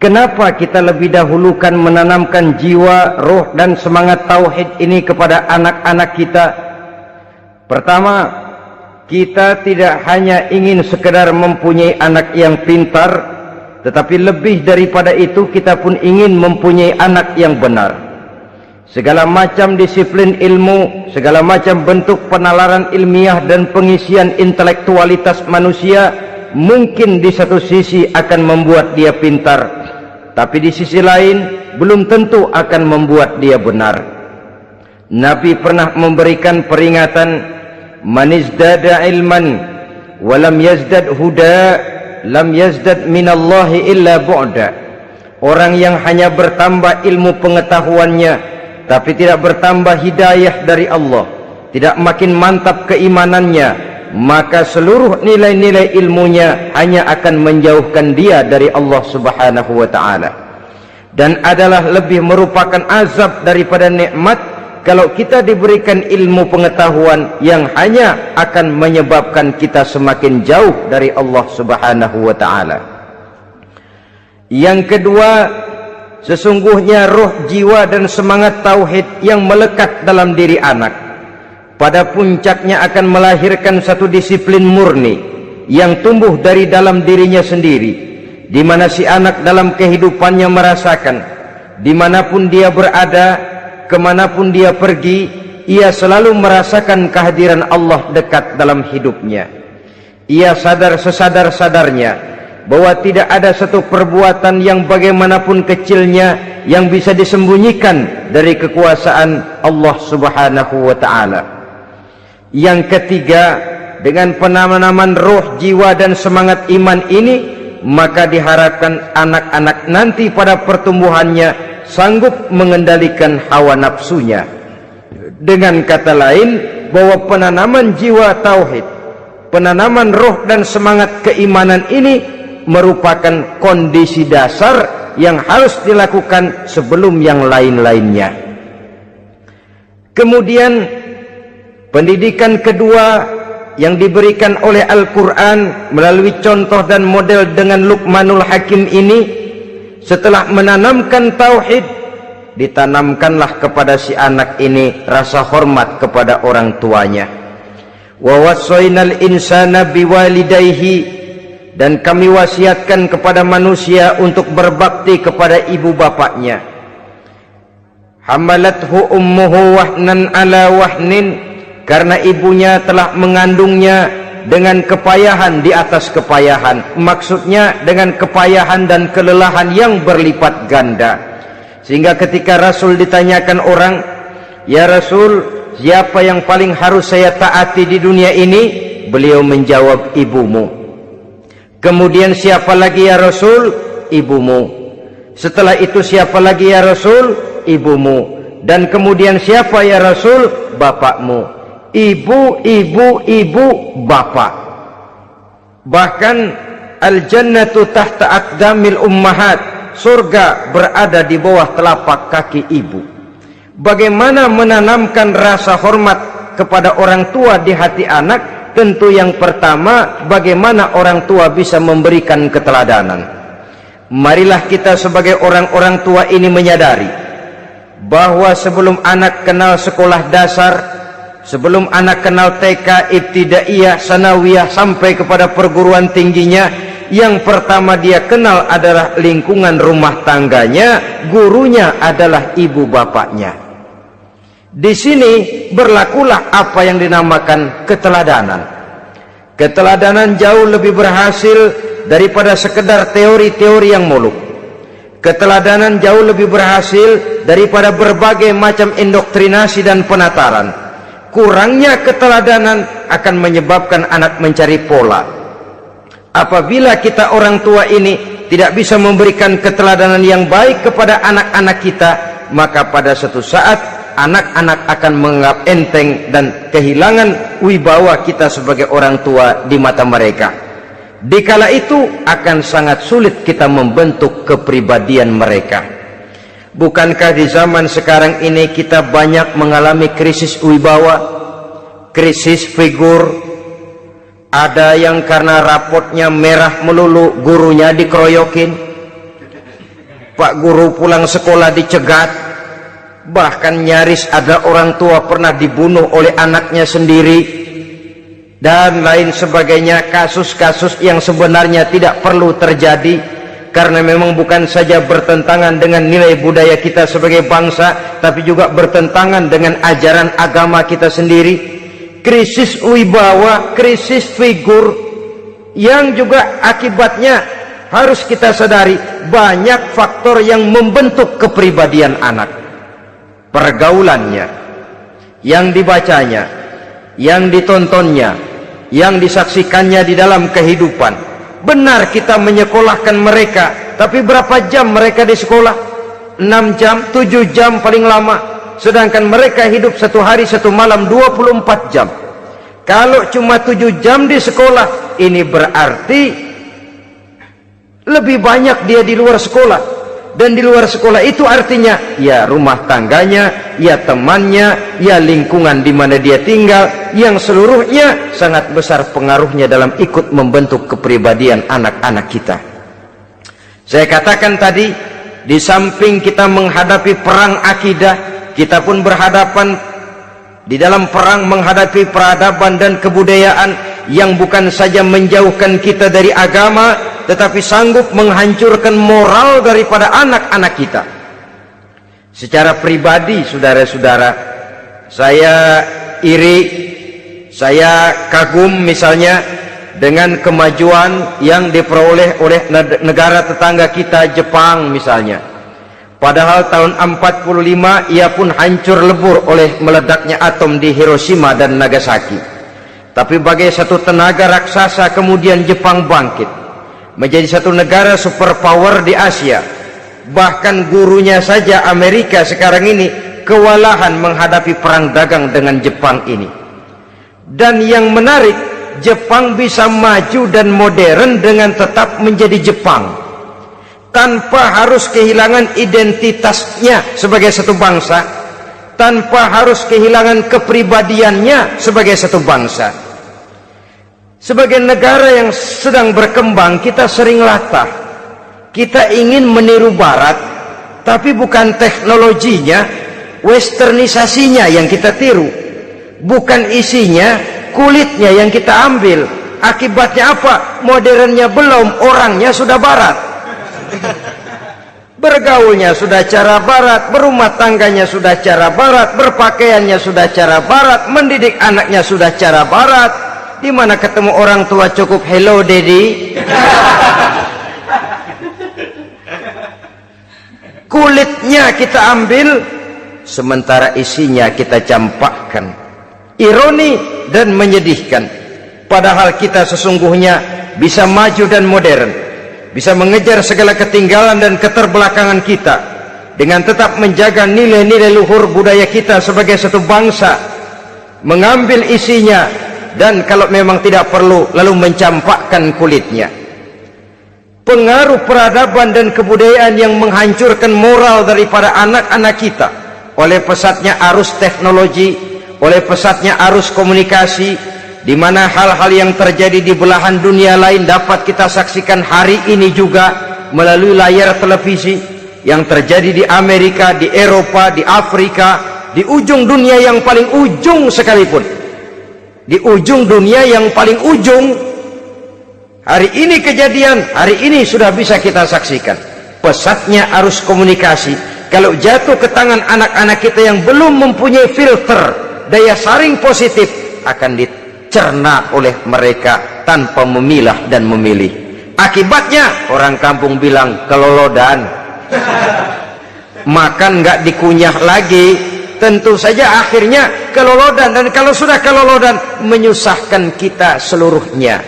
kenapa kita lebih dahulukan menanamkan jiwa, roh, dan semangat tauhid ini kepada anak-anak kita? Pertama, kita tidak hanya ingin sekedar mempunyai anak yang pintar, tetapi lebih daripada itu kita pun ingin mempunyai anak yang benar. Segala macam disiplin ilmu, segala macam bentuk penalaran ilmiah dan pengisian intelektualitas manusia mungkin di satu sisi akan membuat dia pintar, tapi di sisi lain belum tentu akan membuat dia benar. Nabi pernah memberikan peringatan, man izdada ilman wa lam yazdad huda lam yazdad minallahi illa bu'da. Orang yang hanya bertambah ilmu pengetahuannya tapi tidak bertambah hidayah dari Allah, tidak makin mantap keimanannya, maka seluruh nilai-nilai ilmunya hanya akan menjauhkan dia dari Allah Subhanahu wa ta'ala. Dan adalah lebih merupakan azab daripada nikmat kalau kita diberikan ilmu pengetahuan yang hanya akan menyebabkan kita semakin jauh dari Allah Subhanahu wa ta'ala. Yang kedua, sesungguhnya roh, jiwa dan semangat tauhid yang melekat dalam diri anak pada puncaknya akan melahirkan satu disiplin murni yang tumbuh dari dalam dirinya sendiri, di mana si anak dalam kehidupannya merasakan dimanapun dia berada, kemanapun dia pergi, ia selalu merasakan kehadiran Allah dekat dalam hidupnya. Ia sadar sesadar-sadarnya bahwa tidak ada satu perbuatan yang bagaimanapun kecilnya yang bisa disembunyikan dari kekuasaan Allah Subhanahu wa ta'ala. Yang ketiga, dengan penanaman roh, jiwa dan semangat iman ini, maka diharapkan anak-anak nanti pada pertumbuhannya sanggup mengendalikan hawa nafsunya. Dengan kata lain, bahwa penanaman jiwa tauhid, penanaman roh dan semangat keimanan ini merupakan kondisi dasar yang harus dilakukan sebelum yang lain-lainnya. Kemudian pendidikan kedua yang diberikan oleh Al-Quran melalui contoh dan model dengan Luqmanul Hakim ini, setelah menanamkan tauhid, ditanamkanlah kepada si anak ini rasa hormat kepada orang tuanya. Wa wassaynal insana biwalidayhi, dan kami wasiatkan kepada manusia untuk berbakti kepada ibu bapaknya. Hamalathu ummuhu wahnan ala wahnin, karena ibunya telah mengandungnya dengan kepayahan di atas kepayahan, maksudnya dengan kepayahan dan kelelahan yang berlipat ganda. Sehingga ketika Rasul ditanyakan orang, "Ya Rasul, siapa yang paling harus saya taati di dunia ini?" Beliau menjawab, "Ibumu." Kemudian, "Siapa lagi ya Rasul?" "Ibumu." Setelah itu, "Siapa lagi ya Rasul?" "Ibumu." Dan kemudian, "Siapa ya Rasul?" "Bapakmu." Ibu, ibu, ibu, bapak. Bahkan al-jannatu tahta aqdamil ummahat, surga berada di bawah telapak kaki ibu. Bagaimana menanamkan rasa hormat kepada orang tua di hati anak? Tentu yang pertama, bagaimana orang tua bisa memberikan keteladanan. Marilah kita sebagai orang-orang tua ini menyadari bahwa sebelum anak kenal sekolah dasar, sebelum anak kenal TK, ibtidaiyah, sanawiyah sampai kepada perguruan tingginya, yang pertama dia kenal adalah lingkungan rumah tangganya, gurunya adalah ibu bapaknya. Di sini berlakulah apa yang dinamakan keteladanan. Keteladanan jauh lebih berhasil daripada sekedar teori-teori yang muluk. Keteladanan jauh lebih berhasil daripada berbagai macam indoktrinasi dan penataran. Kurangnya keteladanan akan menyebabkan anak mencari pola. Apabila kita orang tua ini tidak bisa memberikan keteladanan yang baik kepada anak-anak kita, maka pada suatu saat anak-anak akan menganggap enteng dan kehilangan wibawa kita sebagai orang tua di mata mereka. Dikala itu akan sangat sulit kita membentuk kepribadian mereka. Bukankah di zaman sekarang ini kita banyak mengalami krisis wibawa, krisis figur? Ada yang karena rapotnya merah melulu, gurunya dikeroyokin. Pak guru pulang sekolah dicegat. Bahkan nyaris ada orang tua pernah dibunuh oleh anaknya sendiri, dan lain sebagainya. Kasus-kasus yang sebenarnya tidak perlu terjadi, karena memang bukan saja bertentangan dengan nilai budaya kita sebagai bangsa, tapi juga bertentangan dengan ajaran agama kita sendiri. Krisis wibawa, krisis figur, yang juga akibatnya harus kita sadari banyak faktor yang membentuk kepribadian anak. Pergaulannya, yang dibacanya, yang ditontonnya, yang disaksikannya di dalam kehidupan. Benar kita menyekolahkan mereka, tapi berapa jam mereka di sekolah? 6 jam, 7 jam paling lama. Sedangkan mereka hidup satu hari satu malam 24 jam. Kalau cuma 7 jam di sekolah, ini berarti lebih banyak dia di luar sekolah. Dan di luar sekolah itu artinya ya rumah tangganya, ya temannya, ya lingkungan di mana dia tinggal, yang seluruhnya sangat besar pengaruhnya dalam ikut membentuk kepribadian anak-anak kita. Saya katakan tadi, di samping kita menghadapi perang akidah, kita pun berhadapan di dalam perang menghadapi peradaban dan kebudayaan yang bukan saja menjauhkan kita dari agama, tetapi sanggup menghancurkan moral daripada anak-anak kita. Secara pribadi, saudara-saudara, saya iri, saya kagum misalnya dengan kemajuan yang diperoleh oleh negara tetangga kita, Jepang misalnya. Padahal tahun 45 ia pun hancur lebur oleh meledaknya atom di Hiroshima dan Nagasaki. Tapi bagai satu tenaga raksasa kemudian Jepang bangkit menjadi satu negara superpower di Asia. Bahkan gurunya saja Amerika sekarang ini kewalahan menghadapi perang dagang dengan Jepang ini. Dan yang menarik, Jepang bisa maju dan modern dengan tetap menjadi Jepang, tanpa harus kehilangan identitasnya sebagai satu bangsa, tanpa harus kehilangan kepribadiannya sebagai satu bangsa. Sebagai negara yang sedang berkembang, kita sering latah. Kita ingin meniru Barat, tapi bukan teknologinya, westernisasinya yang kita tiru. Bukan isinya, kulitnya yang kita ambil. Akibatnya apa? Modernnya belum, orangnya sudah Barat. Bergaulnya sudah cara Barat, berumah tangganya sudah cara Barat, berpakaiannya sudah cara Barat, mendidik anaknya sudah cara Barat. Di mana ketemu orang tua cukup hello daddy. Kulitnya kita ambil, sementara isinya kita campakkan. Ironi dan menyedihkan. Padahal kita sesungguhnya bisa maju dan modern, bisa mengejar segala ketinggalan dan keterbelakangan kita, dengan tetap menjaga nilai-nilai luhur budaya kita sebagai satu bangsa, mengambil isinya, dan kalau memang tidak perlu lalu mencampakkan kulitnya. Pengaruh peradaban dan kebudayaan yang menghancurkan moral daripada anak-anak kita oleh pesatnya arus teknologi, oleh pesatnya arus komunikasi, di mana hal-hal yang terjadi di belahan dunia lain dapat kita saksikan hari ini juga melalui layar televisi, yang terjadi di Amerika, di Eropa, di Afrika, di ujung dunia yang paling ujung sekalipun. Di ujung dunia yang paling ujung, hari ini kejadian, hari ini sudah bisa kita saksikan. Pesatnya arus komunikasi, kalau jatuh ke tangan anak-anak kita yang belum mempunyai filter, daya saring positif, akan dicerna oleh mereka tanpa memilah dan memilih. Akibatnya, orang kampung bilang kelolodan. Makan nggak dikunyah lagi. Tentu saja akhirnya kelolodan, dan kalau sudah kelolodan menyusahkan kita seluruhnya.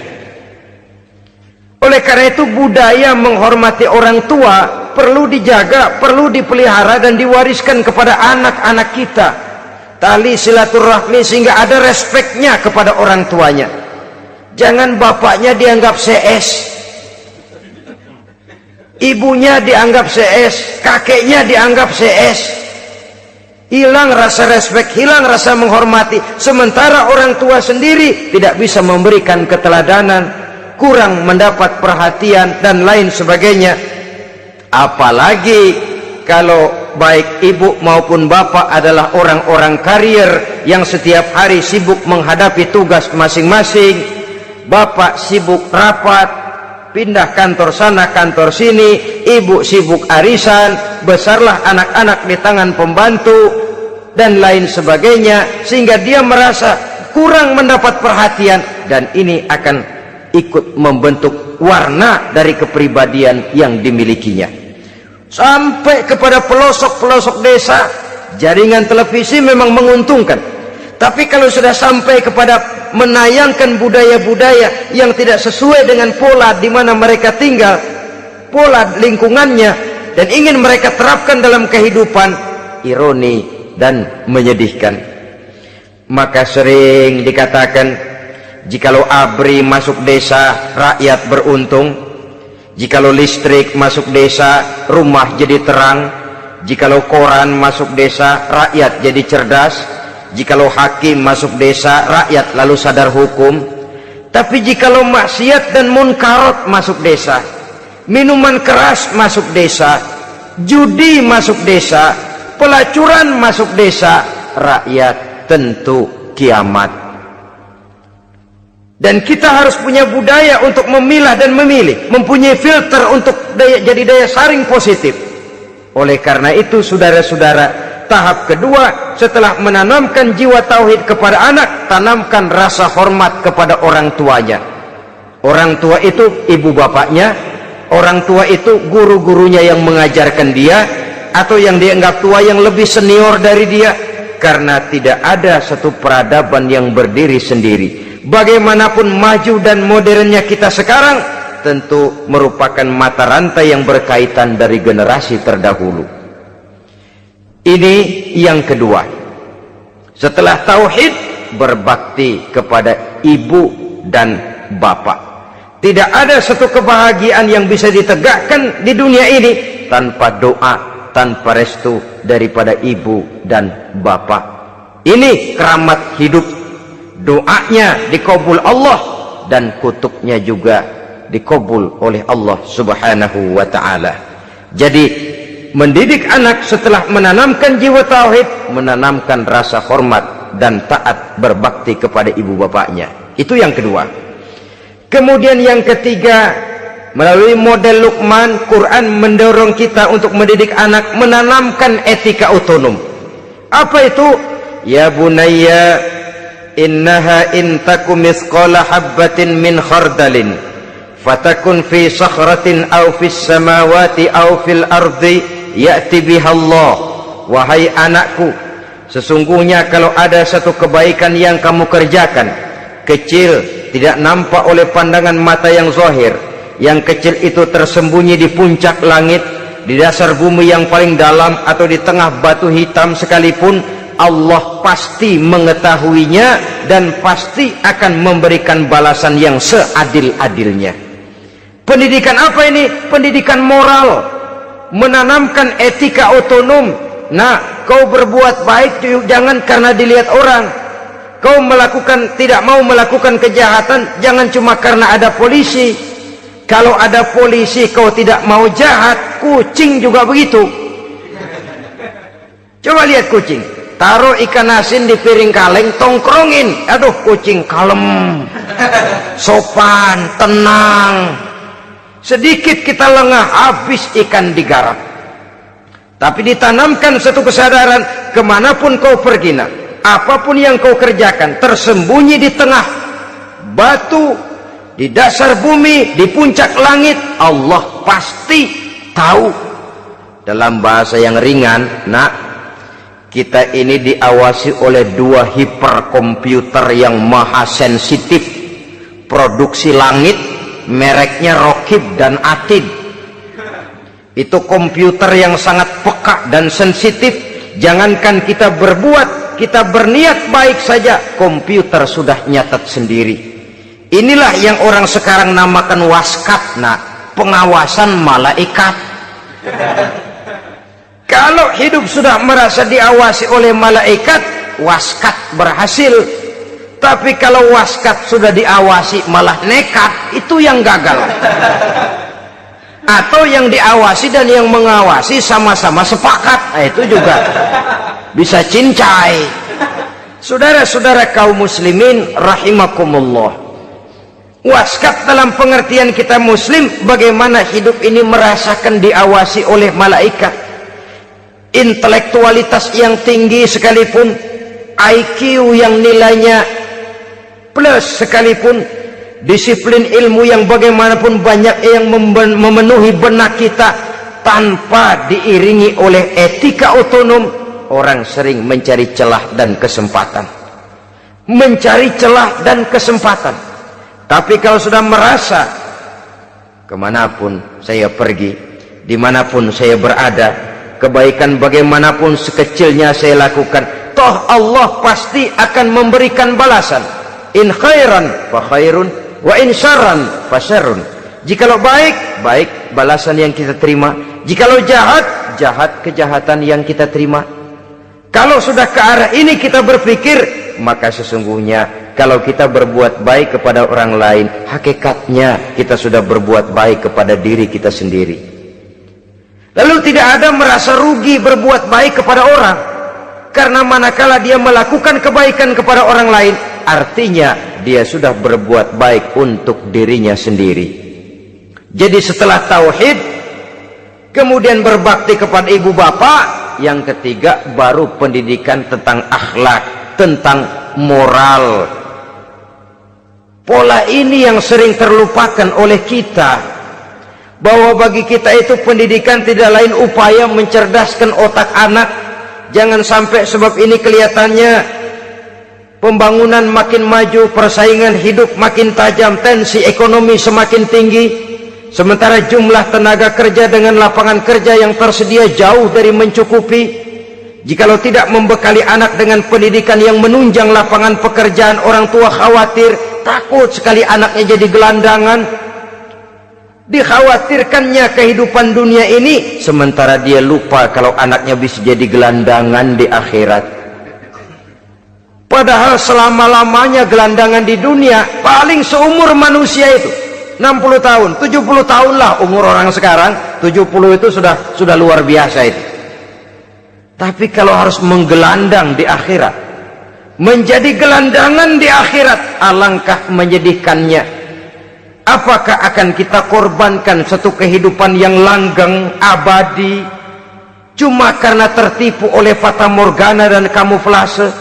Oleh karena itu budaya menghormati orang tua perlu dijaga, perlu dipelihara dan diwariskan kepada anak-anak kita. Tali silaturahmi sehingga ada respeknya kepada orang tuanya. Jangan bapaknya dianggap CS, ibunya dianggap CS, kakeknya dianggap CS. Hilang rasa respek, hilang rasa menghormati. Sementara orang tua sendiri tidak bisa memberikan keteladanan, kurang mendapat perhatian dan lain sebagainya. Apalagi kalau baik ibu maupun bapak adalah orang-orang karier yang setiap hari sibuk menghadapi tugas masing-masing. Bapak sibuk rapat, pindah kantor sana kantor sini, ibu sibuk arisan, besarlah anak-anak di tangan pembantu dan lain sebagainya, sehingga dia merasa kurang mendapat perhatian, dan ini akan ikut membentuk warna dari kepribadian yang dimilikinya. Sampai kepada pelosok-pelosok desa, jaringan televisi memang menguntungkan, Tapi kalau sudah sampai kepada menayangkan budaya-budaya yang tidak sesuai dengan pola di mana mereka tinggal, pola lingkungannya, dan ingin mereka terapkan dalam kehidupan, ironi dan menyedihkan. Maka sering dikatakan, jikalau ABRI masuk desa, rakyat beruntung. Jikalau listrik masuk desa, rumah jadi terang. Jikalau koran masuk desa, rakyat jadi cerdas. Jikalau hakim masuk desa, rakyat lalu sadar hukum. Tapi jikalau maksiat dan munkarat masuk desa, minuman keras masuk desa, judi masuk desa, pelacuran masuk desa, rakyat tentu kiamat. Dan kita harus punya budaya untuk memilah dan memilih, mempunyai filter untuk jadi daya saring positif. Oleh karena itu, saudara-saudara, tahap kedua setelah menanamkan jiwa tauhid kepada anak, tanamkan rasa hormat kepada orang tuanya. Orang tua itu ibu bapaknya, orang tua itu guru-gurunya yang mengajarkan dia, atau yang dianggap tua yang lebih senior dari dia. Karena tidak ada satu peradaban yang berdiri sendiri. Bagaimanapun maju dan modernnya kita sekarang, tentu merupakan mata rantai yang berkaitan dari generasi terdahulu. Ini yang kedua. Setelah tauhid, berbakti kepada ibu dan bapak. Tidak ada satu kebahagiaan yang bisa ditegakkan di dunia ini tanpa doa, tanpa restu daripada ibu dan bapak. Ini keramat hidup. Doanya dikabul Allah dan kutuknya juga dikabul oleh Allah Subhanahu wa ta'ala. Jadi mendidik anak setelah menanamkan jiwa tauhid, menanamkan rasa hormat dan taat berbakti kepada ibu bapaknya. Itu yang kedua. Kemudian yang ketiga, melalui model Luqman, Quran mendorong kita untuk mendidik anak menanamkan etika otonom. Apa itu? Ya bunayya innaha in takum mithqala habbatin min khardalin fatakun fi sakhratin aw fis samawati aw fil ardi ya'ti biha Allah. Wahai anakku, sesungguhnya kalau ada satu kebaikan yang kamu kerjakan, kecil, tidak nampak oleh pandangan mata yang zahir, yang kecil itu tersembunyi di puncak langit, di dasar bumi yang paling dalam, atau di tengah batu hitam sekalipun, Allah pasti mengetahuinya dan pasti akan memberikan balasan yang seadil-adilnya. Pendidikan apa ini? Pendidikan moral, menanamkan etika otonom. Nah, kau berbuat baik jangan karena dilihat orang. Kau tidak mau melakukan kejahatan jangan cuma karena ada polisi. Kalau ada polisi kau tidak mau jahat, kucing juga begitu. Coba lihat kucing, taruh ikan asin di piring kaleng, tongkrongin, aduh kucing kalem, sopan, tenang. Sedikit kita lengah, habis ikan digarap. Tapi ditanamkan satu kesadaran, kemanapun kau pergi, nak, apapun yang kau kerjakan, tersembunyi di tengah batu, di dasar bumi, di puncak langit, Allah pasti tahu. Dalam bahasa yang ringan, nak, kita ini diawasi oleh dua hiperkomputer yang maha sensitif, produksi langit, mereknya Rokib dan Atid. Itu komputer yang sangat peka dan sensitif. Jangankan kita berbuat, kita berniat baik saja, komputer sudah nyatat sendiri. Inilah yang orang sekarang namakan waskat, nah, pengawasan malaikat. Kalau hidup sudah merasa diawasi oleh malaikat, waskat berhasil. Tapi kalau waskat sudah diawasi malah nekat, itu yang gagal. Atau yang diawasi dan yang mengawasi sama-sama sepakat, nah, itu juga bisa cincai. Saudara-saudara kaum muslimin rahimakumullah, waskat dalam pengertian kita muslim, bagaimana hidup ini merasakan diawasi oleh malaikat. Intelektualitas yang tinggi sekalipun, IQ yang nilainya plus sekalipun, disiplin ilmu yang bagaimanapun banyak yang memenuhi benak kita, tanpa diiringi oleh etika otonom, orang sering mencari celah dan kesempatan. mencari celah dan kesempatan. Tapi kalau sudah merasa kemanapun saya pergi, dimanapun saya berada, kebaikan bagaimanapun sekecilnya saya lakukan, toh Allah pasti akan memberikan balasan. In khairan fa khairun, wa in syarran fa syarrun. Jikalau baik, baik balasan yang kita terima. Jikalau jahat, jahat kejahatan yang kita terima. Kalau sudah ke arah ini kita berpikir, maka sesungguhnya kalau kita berbuat baik kepada orang lain, hakikatnya kita sudah berbuat baik kepada diri kita sendiri. Lalu tidak ada merasa rugi berbuat baik kepada orang, karena manakala dia melakukan kebaikan kepada orang lain, artinya dia sudah berbuat baik untuk dirinya sendiri. Jadi setelah tauhid, kemudian berbakti kepada ibu bapak, yang ketiga baru pendidikan tentang akhlak, tentang moral. Pola ini yang sering terlupakan oleh kita, bahwa bagi kita itu pendidikan tidak lain upaya mencerdaskan otak anak. Jangan sampai sebab ini kelihatannya pembangunan makin maju, persaingan hidup makin tajam, tensi ekonomi semakin tinggi, sementara jumlah tenaga kerja dengan lapangan kerja yang tersedia jauh dari mencukupi. Jikalau tidak membekali anak dengan pendidikan yang menunjang lapangan pekerjaan, orang tua khawatir, takut sekali anaknya jadi gelandangan. Dikhawatirkannya kehidupan dunia ini, sementara dia lupa kalau anaknya bisa jadi gelandangan di akhirat. Padahal selama-lamanya gelandangan di dunia paling seumur manusia itu 60 tahun, 70 tahun lah umur orang sekarang. 70 itu sudah luar biasa itu. Tapi kalau harus menggelandang di akhirat, menjadi gelandangan di akhirat, alangkah menyedihkannya. Apakah akan kita korbankan satu kehidupan yang langgeng, abadi, cuma karena tertipu oleh fata morgana dan kamuflase?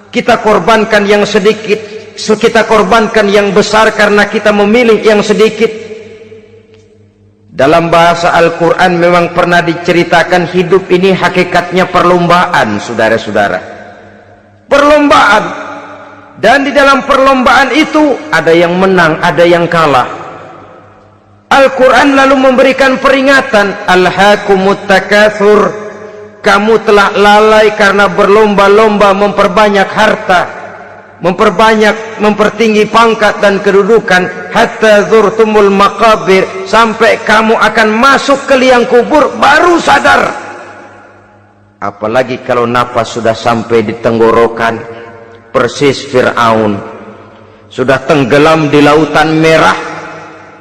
Kita korbankan yang sedikit, kita korbankan yang besar karena kita memilih yang sedikit. Dalam bahasa Al-Quran memang pernah diceritakan hidup ini hakikatnya perlombaan, saudara-saudara. Perlombaan. Dan di dalam perlombaan itu ada yang menang, ada yang kalah. Al-Quran lalu memberikan peringatan, Alhaakumut takatsur, kamu telah lalai karena berlomba-lomba memperbanyak harta, mempertinggi pangkat dan kedudukan, hatta zurtumul maqabir, sampai kamu akan masuk ke liang kubur baru sadar. Apalagi kalau napas sudah sampai di tenggorokan, persis Fir'aun sudah tenggelam di lautan merah,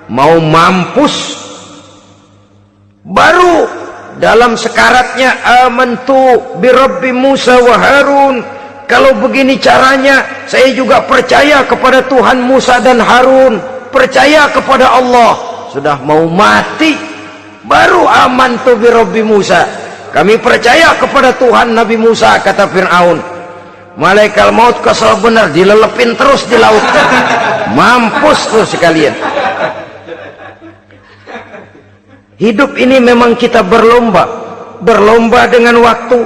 mau mampus, baru dalam sekaratnya amantu birabbi Musa wa Harun. Kalau begini caranya, saya juga percaya kepada Tuhan Musa dan Harun, percaya kepada Allah. Sudah mau mati, baru amantu birabbi Musa, kami percaya kepada Tuhan Nabi Musa, kata Fir'aun. Malaikat maut kesal benar, dilelepin terus di laut, mampus terus sekalian. Hidup ini memang kita berlomba dengan waktu,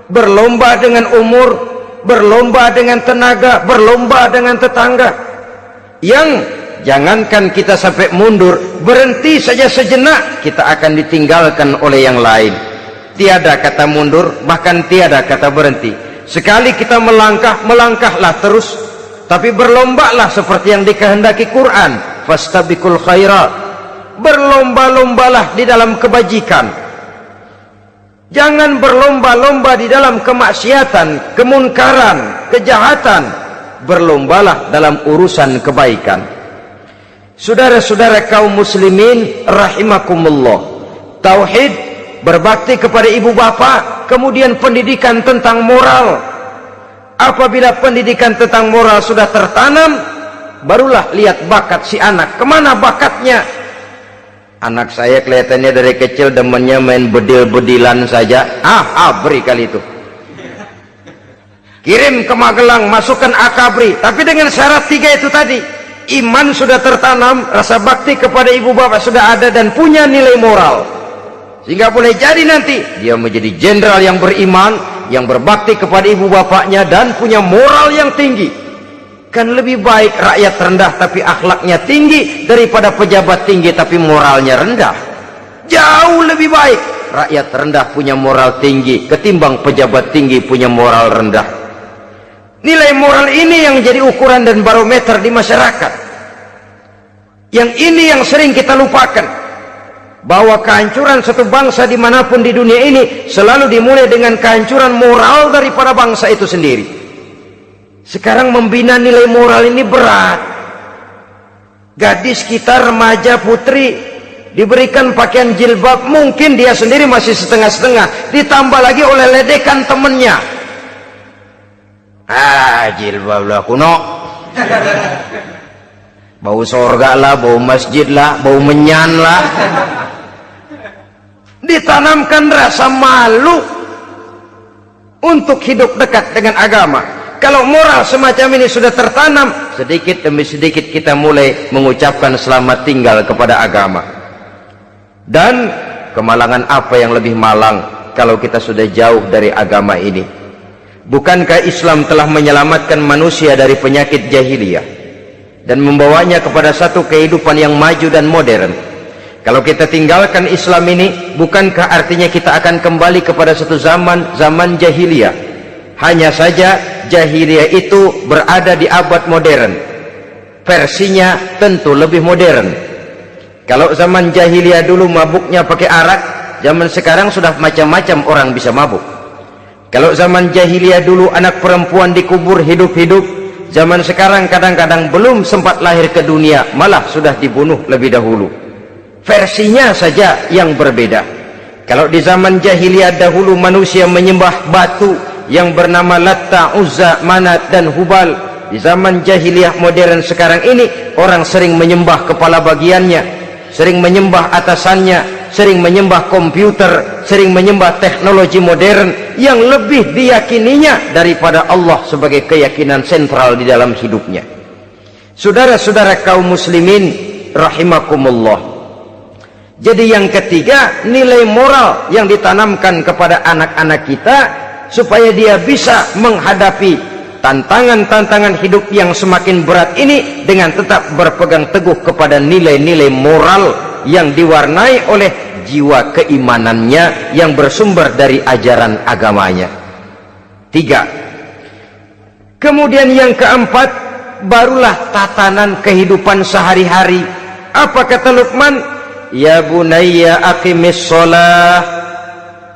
berlomba dengan umur, berlomba dengan tenaga, berlomba dengan tetangga. Yang jangankan kita sampai mundur, berhenti saja sejenak, kita akan ditinggalkan oleh yang lain. Tiada kata mundur, bahkan tiada kata berhenti. Sekali kita melangkah, melangkahlah terus. Tapi berlombalah seperti yang dikehendaki Quran, fastabiqul khairat, berlomba-lombalah di dalam kebajikan. Jangan berlomba-lomba di dalam kemaksiatan, kemunkaran, kejahatan. Berlombalah dalam urusan kebaikan. Saudara-saudara kaum muslimin rahimakumullah, tauhid, berbakti kepada ibu bapa, kemudian pendidikan tentang moral. Apabila pendidikan tentang moral sudah tertanam, barulah lihat bakat si anak. Kemana bakatnya? Anak saya kelihatannya dari kecil demennya main bedil-bedilan saja. Abri kali itu. Kirim ke Magelang, masukkan akabri. Tapi dengan syarat 3 itu tadi. Iman sudah tertanam, rasa bakti kepada ibu bapak sudah ada, dan punya nilai moral. Sehingga boleh jadi nanti dia menjadi jenderal yang beriman, yang berbakti kepada ibu bapaknya, dan punya moral yang tinggi. Kan lebih baik rakyat rendah tapi akhlaknya tinggi daripada pejabat tinggi tapi moralnya rendah. Jauh lebih baik rakyat rendah punya moral tinggi ketimbang pejabat tinggi punya moral rendah. Nilai moral ini yang jadi ukuran dan barometer di masyarakat. Yang ini yang sering kita lupakan, bahwa kehancuran satu bangsa dimanapun di dunia ini selalu dimulai dengan kehancuran moral daripada bangsa itu sendiri. Sekarang membina nilai moral ini berat. Gadis kita, remaja, putri diberikan pakaian jilbab, mungkin dia sendiri masih setengah-setengah, ditambah lagi oleh ledekan temennya. Jilbab lah kuno, bau sorga lah, bau masjid lah, bau menyan lah. Ditanamkan rasa malu untuk hidup dekat dengan agama. Kalau moral semacam ini sudah tertanam, sedikit demi sedikit kita mulai mengucapkan selamat tinggal kepada agama. Dan kemalangan apa yang lebih malang kalau kita sudah jauh dari agama ini? Bukankah Islam telah menyelamatkan manusia dari penyakit jahiliyah dan membawanya kepada satu kehidupan yang maju dan modern? Kalau kita tinggalkan Islam ini, bukankah artinya kita akan kembali kepada satu zaman jahiliyah? Hanya saja jahiliyah itu berada di abad modern, versinya tentu lebih modern. Kalau zaman jahiliyah dulu mabuknya pakai arak, zaman sekarang sudah macam-macam orang bisa mabuk. Kalau zaman jahiliyah dulu anak perempuan dikubur hidup-hidup, zaman sekarang kadang-kadang belum sempat lahir ke dunia malah sudah dibunuh lebih dahulu. Versinya saja yang berbeda. Kalau di zaman jahiliyah dahulu manusia menyembah batu yang bernama Latta, Uzza, Manat dan Hubal, di zaman jahiliyah modern sekarang ini orang sering menyembah kepala bagiannya, sering menyembah atasannya, sering menyembah komputer, sering menyembah teknologi modern yang lebih diyakininya daripada Allah sebagai keyakinan sentral di dalam hidupnya. Saudara-saudara kaum muslimin rahimakumullah. Jadi yang ketiga, nilai moral yang ditanamkan kepada anak-anak kita supaya dia bisa menghadapi tantangan-tantangan hidup yang semakin berat ini dengan tetap berpegang teguh kepada nilai-nilai moral yang diwarnai oleh jiwa keimanannya yang bersumber dari ajaran agamanya. 3. Kemudian yang keempat, barulah tatanan kehidupan sehari-hari. Apa kata Luqman? Ya bunayya aqimis sholah.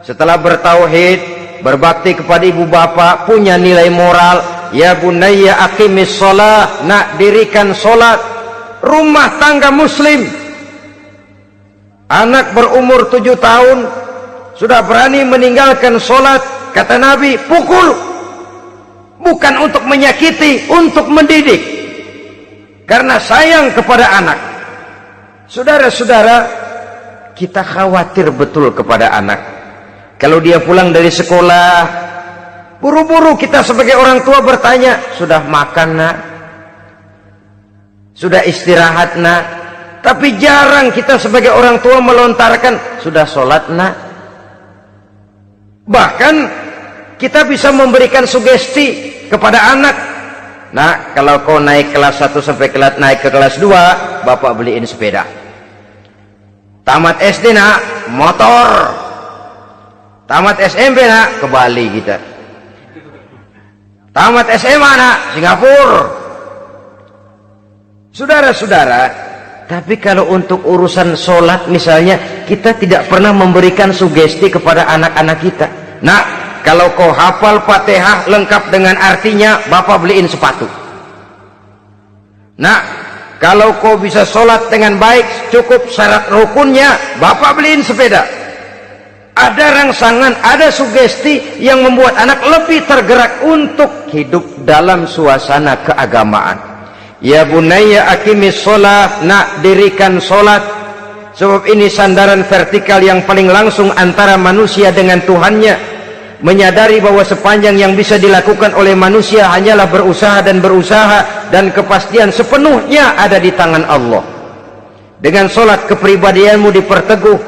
Setelah bertauhid, berbakti kepada ibu bapak, punya nilai moral. Ya bunayya aqimis sholah, nak dirikan sholat. Rumah tangga muslim, anak berumur 7 tahun sudah berani meninggalkan sholat, kata Nabi, pukul. Bukan untuk menyakiti, untuk mendidik, karena sayang kepada anak. Saudara-saudara, kita khawatir betul kepada anak. Kalau dia pulang dari sekolah, buru-buru kita sebagai orang tua bertanya, sudah makan nak? Sudah istirahat nak? Tapi jarang kita sebagai orang tua melontarkan, sudah sholat nak? Bahkan kita bisa memberikan sugesti kepada anak. Nah, kalau kau naik kelas 1 sampai naik ke kelas 2, bapak beliin sepeda. Tamat SD nak, motor. Tamat SMP nak, ke Bali kita. Tamat SMA nak, Singapura. Saudara-saudara, tapi kalau untuk urusan sholat misalnya, kita tidak pernah memberikan sugesti kepada anak-anak kita. Nah, kalau kau hafal Fatihah lengkap dengan artinya, bapak beliin sepatu. Nah, kalau kau bisa sholat dengan baik, cukup syarat rukunnya, bapak beliin sepeda. Ada rangsangan, ada sugesti yang membuat anak lebih tergerak untuk hidup dalam suasana keagamaan. Ya bunayya aqimis sholah, nak dirikan sholat. Sebab ini sandaran vertikal yang paling langsung antara manusia dengan Tuhannya. Menyadari bahwa sepanjang yang bisa dilakukan oleh manusia hanyalah berusaha dan berusaha, dan kepastian sepenuhnya ada di tangan Allah. Dengan solat kepribadianmu diperteguh,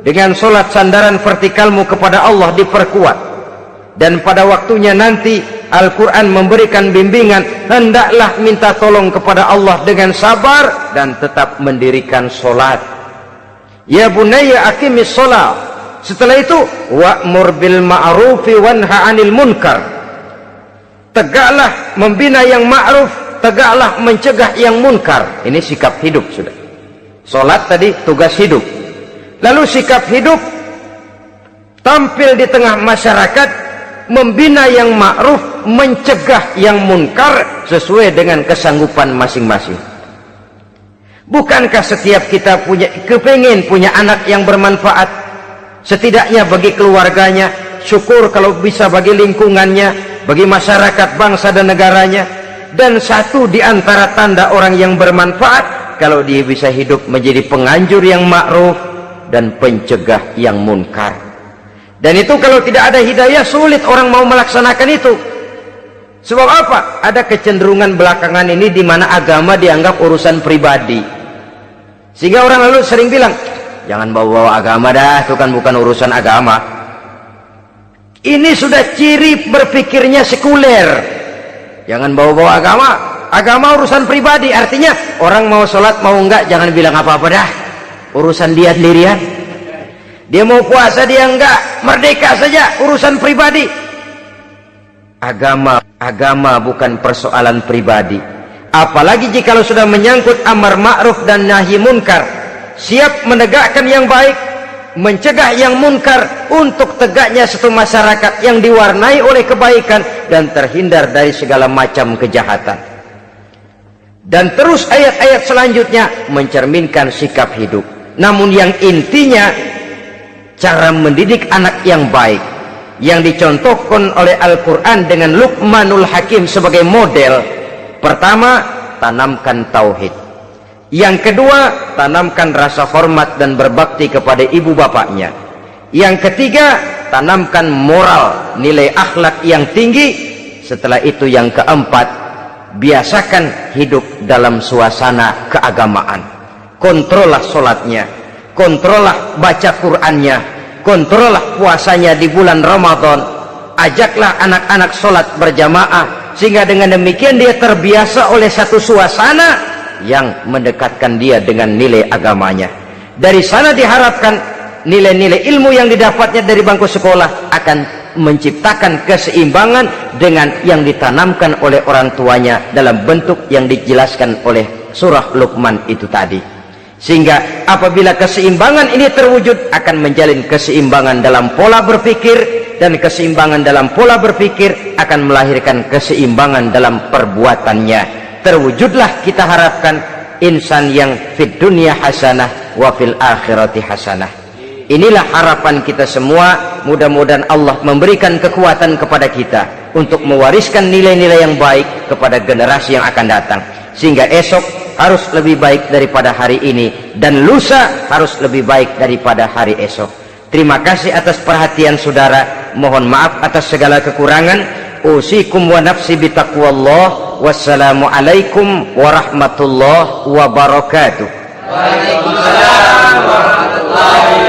dengan solat sandaran vertikalmu kepada Allah diperkuat, dan pada waktunya nanti Al-Quran memberikan bimbingan, hendaklah minta tolong kepada Allah dengan sabar dan tetap mendirikan solat. Ya bunayya aqimis sholat. Setelah itu wa'mur bil ma'rufi wanha 'anil munkar. Tegaklah membina yang ma'ruf, tegaklah mencegah yang munkar. Ini sikap hidup sudah. Solat tadi tugas hidup. Lalu sikap hidup tampil di tengah masyarakat, membina yang ma'ruf, mencegah yang munkar sesuai dengan kesanggupan masing-masing. Bukankah setiap kita kepingin punya anak yang bermanfaat, setidaknya bagi keluarganya, syukur kalau bisa bagi lingkungannya, bagi masyarakat, bangsa dan negaranya. Dan satu di antara tanda orang yang bermanfaat, kalau dia bisa hidup menjadi penganjur yang ma'ruf dan pencegah yang munkar. Dan itu kalau tidak ada hidayah, sulit orang mau melaksanakan itu. Sebab apa? Ada kecenderungan belakangan ini di mana agama dianggap urusan pribadi. Sehingga orang lalu sering bilang, jangan bawa-bawa agama dah, itu kan bukan urusan agama. Ini sudah ciri berpikirnya sekuler. Jangan bawa-bawa agama. Agama urusan pribadi, artinya orang mau sholat mau enggak jangan bilang apa-apa dah, urusan dia sendirian. Dia mau puasa dia enggak, merdeka saja, urusan pribadi. Agama bukan persoalan pribadi. Apalagi jika sudah menyangkut amar ma'ruf dan nahi munkar, siap menegakkan yang baik, mencegah yang munkar untuk tegaknya satu masyarakat yang diwarnai oleh kebaikan dan terhindar dari segala macam kejahatan. Dan terus ayat-ayat selanjutnya mencerminkan sikap hidup. Namun yang intinya cara mendidik anak yang baik yang dicontohkan oleh Al-Quran dengan Luqmanul Hakim sebagai model. Pertama, tanamkan tauhid. Yang kedua, tanamkan rasa hormat dan berbakti kepada ibu bapaknya. Yang ketiga, tanamkan moral, nilai akhlak yang tinggi. Setelah itu yang keempat, biasakan hidup dalam suasana keagamaan. Kontrollah sholatnya, kontrollah baca Qur'annya, kontrollah puasanya di bulan Ramadan. Ajaklah anak-anak sholat berjamaah, sehingga dengan demikian dia terbiasa oleh satu suasana yang mendekatkan dia dengan nilai agamanya. Dari sana diharapkan nilai-nilai ilmu yang didapatnya dari bangku sekolah akan menciptakan keseimbangan dengan yang ditanamkan oleh orang tuanya dalam bentuk yang dijelaskan oleh surah Luqman itu tadi. Sehingga apabila keseimbangan ini terwujud, akan menjalin keseimbangan dalam pola berpikir, dan keseimbangan dalam pola berpikir akan melahirkan keseimbangan dalam perbuatannya. Terwujudlah kita harapkan insan yang fid dunya hasanah wa fil akhirati hasanah. Inilah harapan kita semua. Mudah-mudahan Allah memberikan kekuatan kepada kita untuk mewariskan nilai-nilai yang baik kepada generasi yang akan datang, sehingga esok harus lebih baik daripada hari ini, dan lusa harus lebih baik daripada hari esok. Terima kasih atas perhatian saudara. Mohon maaf atas segala kekurangan. Usikum wa nafsi bitaqwallah. Wassalamualaikum warahmatullahi wabarakatuh. Waalaikumsalam warahmatullahi